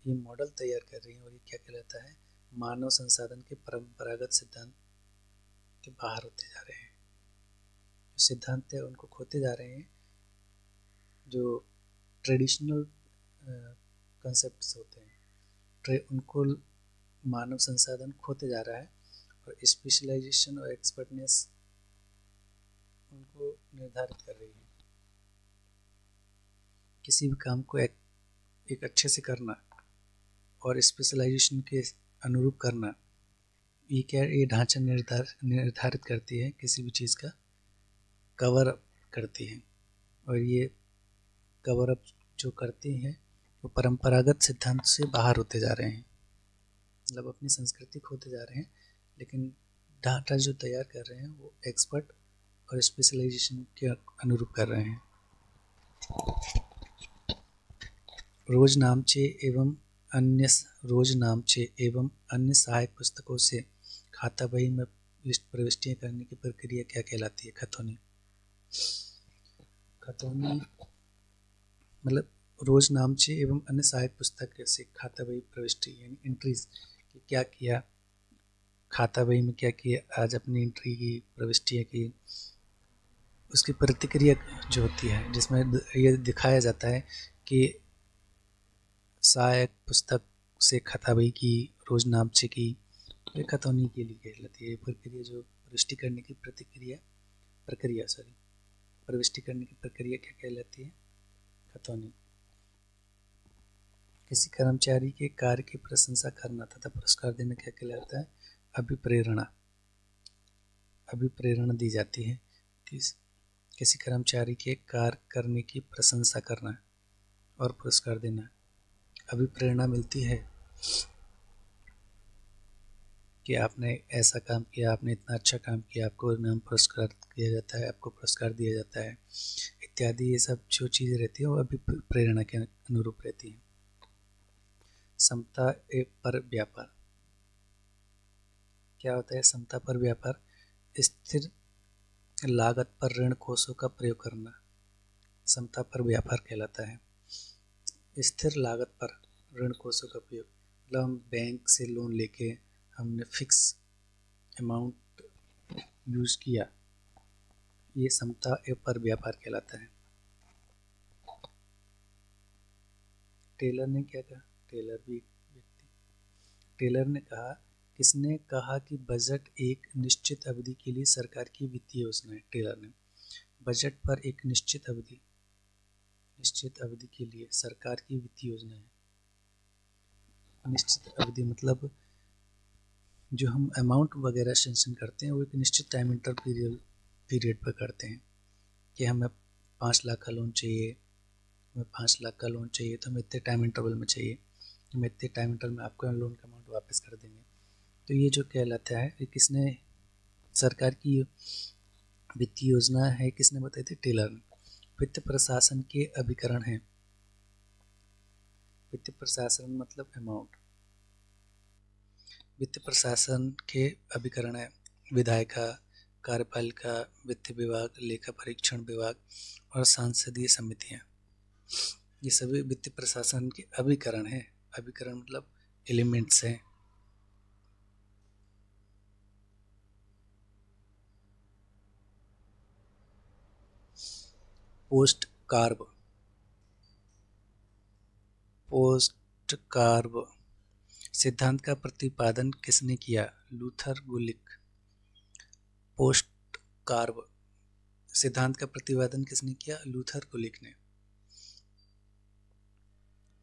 ये मॉडल तैयार कर रही हैं। और ये क्या कहलाता है? मानव संसाधन के परंपरागत सिद्धांत के बाहर होते जा रहे हैं। जो सिद्धांत है उनको खोते जा रहे हैं। जो ट्रेडिशनल कंसेप्ट्स होते हैं उनको मानव संसाधन खोते जा रहा है, और स्पेशलाइजेशन और एक्सपर्टनेस उनको निर्धारित कर रही है। किसी भी काम को एक अच्छे से करना और स्पेशलाइजेशन के अनुरूप करना, ये ढांचा निर्धारित करती है, किसी भी चीज़ का कवर अप करती है। और ये कवर अप जो करती हैं वो परंपरागत सिद्धांत से बाहर होते जा रहे हैं, मतलब अपनी संस्कृति खोते जा रहे हैं, लेकिन ढांचा जो तैयार कर रहे हैं वो एक्सपर्ट और स्पेशलाइजेशन के अनुरूप कर रहे हैं। रोजनामचे एवं अन्य सहायक पुस्तकों से खाता बही में प्रविष्टियां करने की प्रक्रिया क्या कहलाती है? खतौनी मतलब रोजनामचे एवं अन्य सहायक पुस्तक से खाता बही प्रविष्टि यानी एंट्रीज कि क्या किया, खाता बही में क्या किया, आज अपनी एंट्री की, प्रविष्टियाँ की, उसकी प्रतिक्रिया जो होती है, जिसमें ये दिखाया जाता है कि सहायक पुस्तक से खाता बही की, रोजनामचे की, ये खतौनी के लिए कहलाती है। प्रक्रिया जो प्रविष्टि करने की प्रविष्टि करने की प्रक्रिया क्या कहलाती है? खतौनी। किसी कर्मचारी के कार्य की प्रशंसा करना तथा पुरस्कार देना क्या कहलाता है? अभिप्रेरणा दी जाती है। किसी कर्मचारी के कार्य करने की प्रशंसा करना और पुरस्कार देना, अभिप्रेरणा मिलती है कि आपने ऐसा काम किया, आपने इतना अच्छा काम किया, आपको नाम पुरस्कार किया जाता है, आपको पुरस्कार दिया जाता है इत्यादि। ये सब जो चीज़ें रहती हैं वो अभिप्रेरणा के अनुरूप रहती हैं। समता पर व्यापार क्या होता है? समता पर व्यापार स्थिर लागत पर ऋण कोषों का प्रयोग करना समता पर व्यापार कहलाता है। स्थिर लागत पर ऋण कोषों का प्रयोग मतलब हम बैंक से लोन लेके हमने फिक्स अमाउंट यूज किया, ये समता पर व्यापार कहलाता है। टेलर ने क्या कहा? टेलर ने कहा, किसने कहा कि बजट एक निश्चित अवधि के लिए सरकार की वित्तीय योजना है? टेलर ने। बजट पर एक निश्चित अवधि के लिए सरकार की वित्तीय योजना है। निश्चित अवधि मतलब जो हम अमाउंट वगैरह सेंक्शन करते हैं वो एक निश्चित टाइम इंटरवल पीरियड पर करते हैं कि हमें 5 लाख का लोन चाहिए, तो हमें इतने टाइम इंटरवल में चाहिए, हम इतने टाइम इंटरवल में आपको लोन का अमाउंट वापस कर देंगे। तो ये जो कहलाता है कि किसने सरकार की वित्तीय योजना है, किसने बताई थी? टेलर ने। वित्त प्रशासन के अभिकरण हैं। वित्त प्रशासन मतलब अमाउंट। वित्त प्रशासन के अभिकरण है विधायिका, कार्यपालिका, वित्त विभाग, लेखा परीक्षण विभाग और सांसदीय समितियां। ये सभी वित्त प्रशासन के अभिकरण हैं। अभिकरण मतलब एलिमेंट्स हैं। पोस्ट कार्ब सिद्धांत का प्रतिपादन किसने किया? लूथर गुलिक। पोस्ट कार्ब सिद्धांत का प्रतिपादन किसने किया? लूथर गुलिक ने।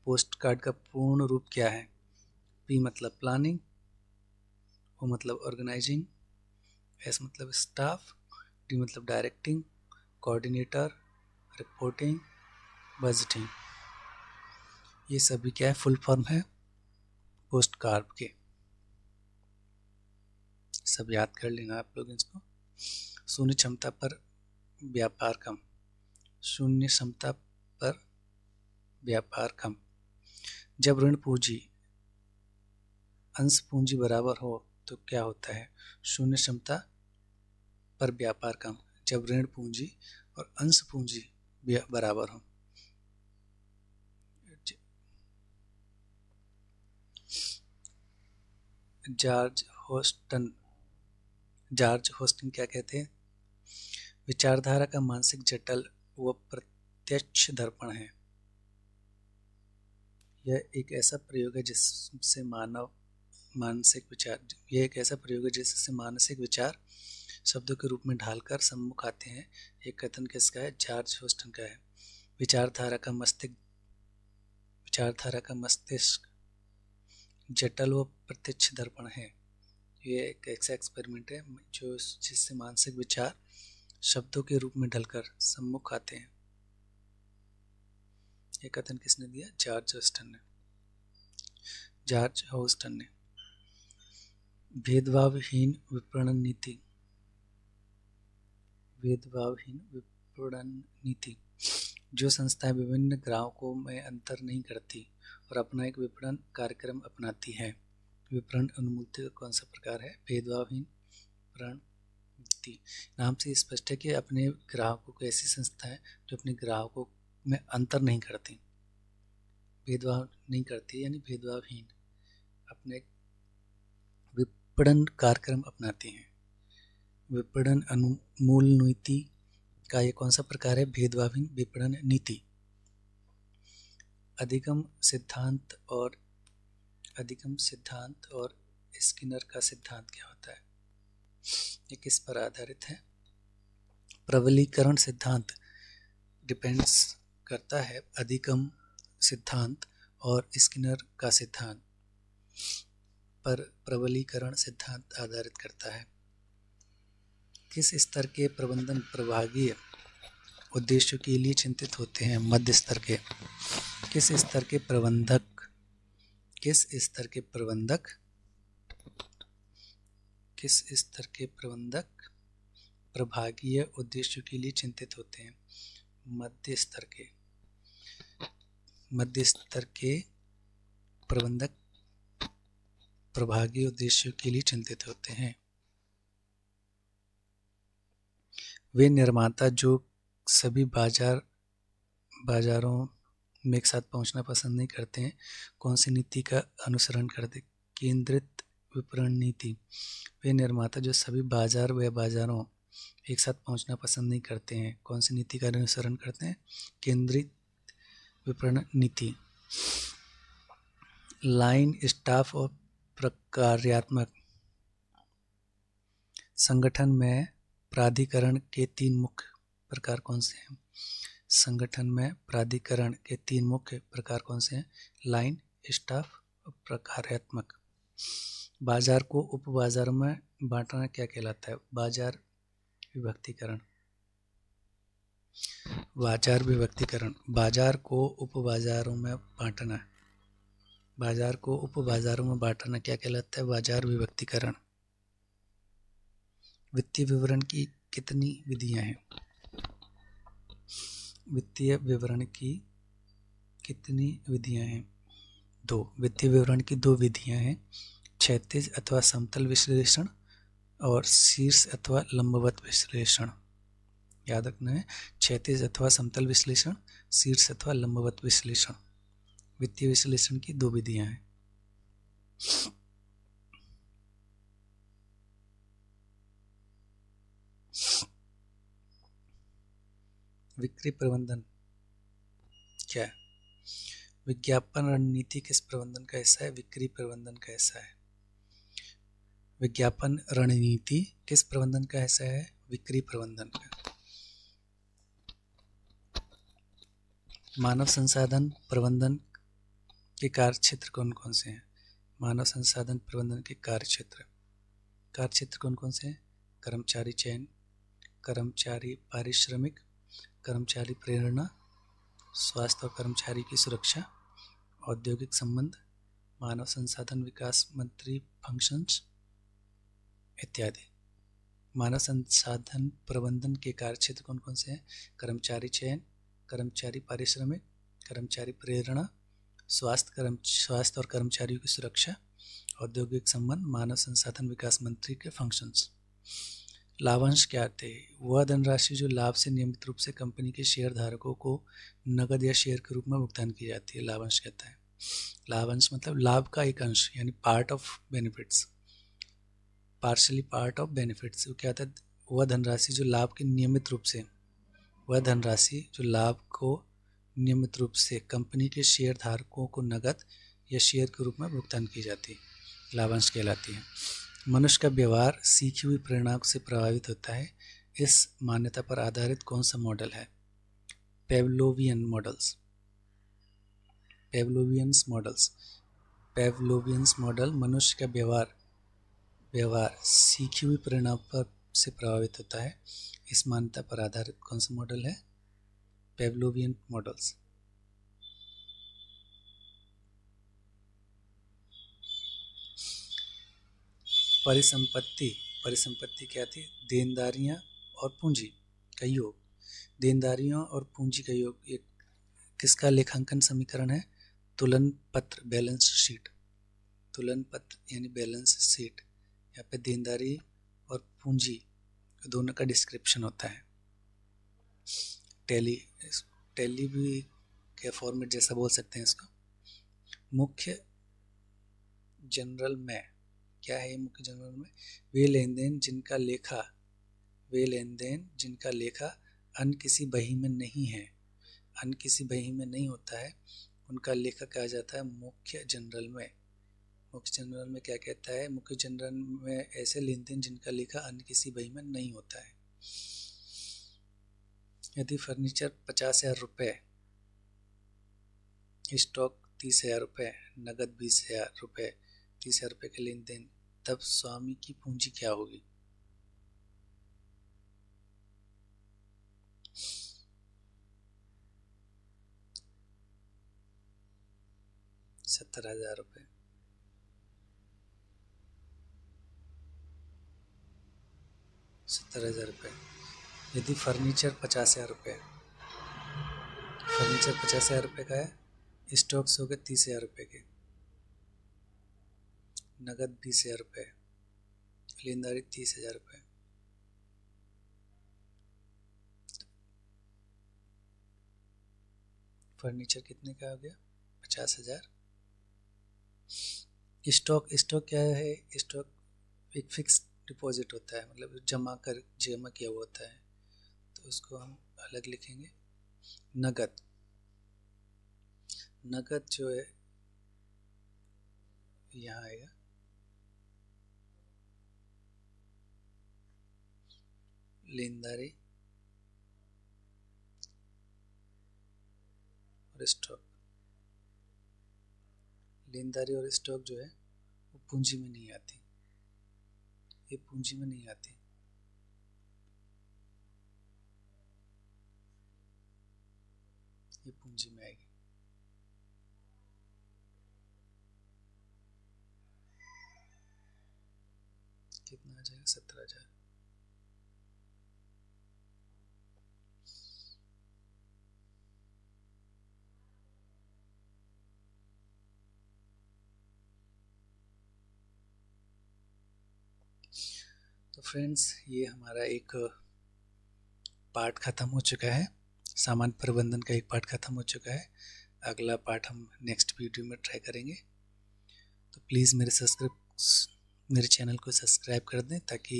पोस्ट कार्ड का पूर्ण रूप क्या है? पी मतलब प्लानिंग, ओ मतलब ऑर्गेनाइजिंग, एस मतलब स्टाफ, डी मतलब डायरेक्टिंग, कोऑर्डिनेटर, रिपोर्टिंग, बजटिंग। ये सभी क्या है, फुल फॉर्म है पोस्ट कार्प के। सब याद कर लेना आप लोग इसको। शून्य क्षमता पर व्यापार कम, शून्य क्षमता पर व्यापार कम। जब ऋण पूंजी अंश पूंजी बराबर हो तो क्या होता है, शून्य क्षमता पर व्यापार कम। जब ऋण पूंजी और अंश पूंजी बराबर हो। जॉर्ज होस्टन क्या कहते हैं, विचारधारा का मानसिक जटिल व प्रत्यक्ष दर्पण है। यह एक ऐसा प्रयोग है जिससे मानसिक विचार शब्दों के रूप में ढालकर सम्मुख आते हैं। एक कथन किसका है, जॉर्ज होस्टन का है। विचारधारा का मस्तिष्क जटिल व प्रत्यक्ष दर्पण है। ये एक ऐसा एक्सपेरिमेंट है जिससे मानसिक विचार शब्दों के रूप में ढलकर सम्मुख आते हैं। ये कथन किसने दिया, जॉर्ज होस्टन ने। भेदभावहीन विपणन नीति, जो संस्थाएं विभिन्न ग्राहकों में अंतर नहीं करती और अपना एक विपणन कार्यक्रम अपनाती है। विपणन उन्मुक्ति का कौन सा प्रकार है, भेदभावहीन विपणन नीति। नाम से स्पष्ट है कि अपने ग्राहकों को ऐसी संस्थाएं जो अपने ग्राहकों में अंतर नहीं करती, भेदभाव नहीं करती, यानी भेदभावहीन अपने विपणन कार्यक्रम अपनाती हैं। विपणन मूल नीति का ये कौन सा प्रकार है, भेदभावहीन विपणन नीति। अधिगम सिद्धांत और स्किनर का सिद्धांत क्या होता है, ये किस पर आधारित है। प्रबलीकरण सिद्धांत डिपेंड्स करता है अधिगम सिद्धांत और स्किनर का सिद्धांत पर। प्रबलीकरण सिद्धांत आधारित करता है। किस स्तर के प्रबंधन प्रभागीय उद्देश्यों के लिए चिंतित होते हैं, मध्य स्तर के। किस स्तर के प्रबंधक प्रभागीय उद्देश्यों के लिए चिंतित होते हैं, मध्य स्तर के प्रबंधक प्रभागीय उद्देश्यों के लिए चिंतित होते हैं। वे निर्माता जो सभी बाजारों में एक साथ पहुंचना पसंद नहीं करते हैं, कौन सी नीति का अनुसरण करते, केंद्रित विपणन नीति। वे निर्माता जो सभी बाजारों एक साथ पहुंचना पसंद नहीं करते हैं, कौन सी नीति का अनुसरण करते हैं, केंद्रित विपणन नीति। लाइन स्टाफ और प्रकार्यात्मक संगठन में प्राधिकरण के 3 मुख्य प्रकार कौन से हैं। लाइन, स्टाफ और प्रकार्यात्मक। बाजार को उप बाजारों में बांटना क्या कहलाता है, बाजार विभक्तिकरण। बाजार को उप बाजारों में बांटना क्या कहलाता है, बाजार विभक्तिकरण। वित्तीय विवरण की कितनी विधियां हैं, वित्तीय विवरण की कितनी विधियां हैं, 2। वित्तीय विवरण की 2 विधियां हैं, क्षैतिज अथवा समतल विश्लेषण और शीर्ष अथवा लंबवत विश्लेषण। याद रखना है, क्षैतिज अथवा समतल विश्लेषण, शीर्ष अथवा लंबवत विश्लेषण। वित्तीय विश्लेषण की 2 विधियां हैं। विक्रय प्रबंधन क्या है, विज्ञापन रणनीति किस प्रबंधन का हिस्सा है, बिक्री प्रबंधन का हिस्सा है। विज्ञापन रणनीति किस प्रबंधन का हिस्सा है, बिक्री प्रबंधन का। मानव संसाधन प्रबंधन के कार्यक्षेत्र कौन कौन से हैं, मानव संसाधन प्रबंधन के कार्यक्षेत्र कौन कौन से हैं, कर्मचारी चयन, कर्मचारी पारिश्रमिक, कर्मचारी प्रेरणा, स्वास्थ्य और कर्मचारी की सुरक्षा औद्योगिक संबंध, मानव संसाधन विकास मंत्री फंक्शंस इत्यादि। मानव संसाधन प्रबंधन के कार्यक्षेत्र कौन कौन से हैं? कर्मचारी चयन, कर्मचारी पारिश्रमिक, कर्मचारी प्रेरणा, स्वास्थ्य और कर्मचारियों की सुरक्षा, औद्योगिक संबंध, मानव संसाधन विकास मंत्री के फंक्शंस। लाभांश क्या आते हैं? वह धनराशि जो लाभ से नियमित रूप से कंपनी के शेयर धारकों को नगद या शेयर के रूप में भुगतान की जाती है, लाभांश कहता है। लाभांश मतलब लाभ का एक अंश, यानी part of benefits, partially part of benefits. वो क्या होता है? वह धनराशि जो लाभ के नियमित रूप से, वह धनराशि जो लाभ को नियमित रूप से कंपनी के शेयर धारकों को नगद या शेयर के रूप में भुगतान की जाती है, लाभांश कहलाती है। मनुष्य का व्यवहार सीखी हुई प्रेरणा से प्रभावित होता है। इस मान्यता पर आधारित कौन सा मॉडल है? पेवलोवियन मॉडल्स। पेवलोवियंस मॉडल मनुष्य का व्यवहार सीखी हुई प्रेरणा पर से प्रभावित होता है। इस मान्यता पर आधारित कौन सा मॉडल है? पेवलोवियन मॉडल्स। परिसंपत्ति क्या थी? देनदारियां और पूंजी का योग। देनदारियों और पूंजी का योग एक किसका लेखांकन समीकरण है? तुलन पत्र, बैलेंस शीट। तुलन पत्र यानी बैलेंस शीट। यहाँ पे देनदारी और पूंजी दोनों का डिस्क्रिप्शन होता है। टैली भी क्या फॉर्मेट जैसा बोल सकते हैं इसको। मुख्य जनरल में क्या है? मुख्य जनरल में वे लेन देन जिनका लेखा अन्य किसी बही में नहीं है, अन्य किसी बही में नहीं होता है, उनका लेखा कहा जाता है मुख्य जनरल में। मुख्य जनरल में क्या कहता है? मुख्य जनरल में ऐसे लेन देन जिनका लेखा अन्य किसी बही में नहीं होता है। यदि फर्नीचर 50,000 रुपये, स्टॉक 30,000 रुपये, नगद 20,000 रुपये, 30,000 रुपये के लेन देन, तब स्वामी की पूंजी क्या होगी? 70,000 रुपये। यदि फर्नीचर 50,000 रुपये, फर्नीचर 50,000 रुपये का है, स्टॉक्स हो गए 30,000 रुपये के, नगद 20,000 रुपये, लेनदारी 30,000 रुपये। फर्नीचर कितने का हो गया? 50,000। स्टॉक क्या है? स्टॉक एक फिक्स डिपॉजिट होता है, मतलब जमा किया हुआ होता है, तो उसको हम अलग लिखेंगे। नगद जो है यहाँ आएगा, लेनदारी और स्टॉक। लेनदारी और स्टॉक जो है वो पूंजी में नहीं आती, ये पूंजी में नहीं आती। ये पूंजी में आएगी। कितना आ जाएगा? 17,000। तो फ्रेंड्स, ये हमारा एक पार्ट ख़त्म हो चुका है। सामान्य प्रबंधन का एक पार्ट ख़त्म हो चुका है। अगला पार्ट हम नेक्स्ट वीडियो में ट्राई करेंगे। तो प्लीज़ मेरे चैनल को सब्सक्राइब कर दें, ताकि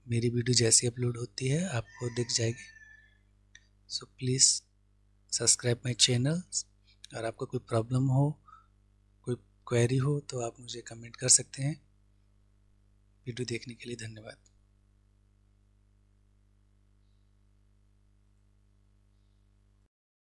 मेरी वीडियो जैसी अपलोड होती है आपको दिख जाएगी। So please subscribe my channel. और आपको कोई प्रॉब्लम हो, कोई क्वेरी हो, तो आप मुझे कमेंट कर सकते हैं। वीडियो देखने के लिए धन्यवाद।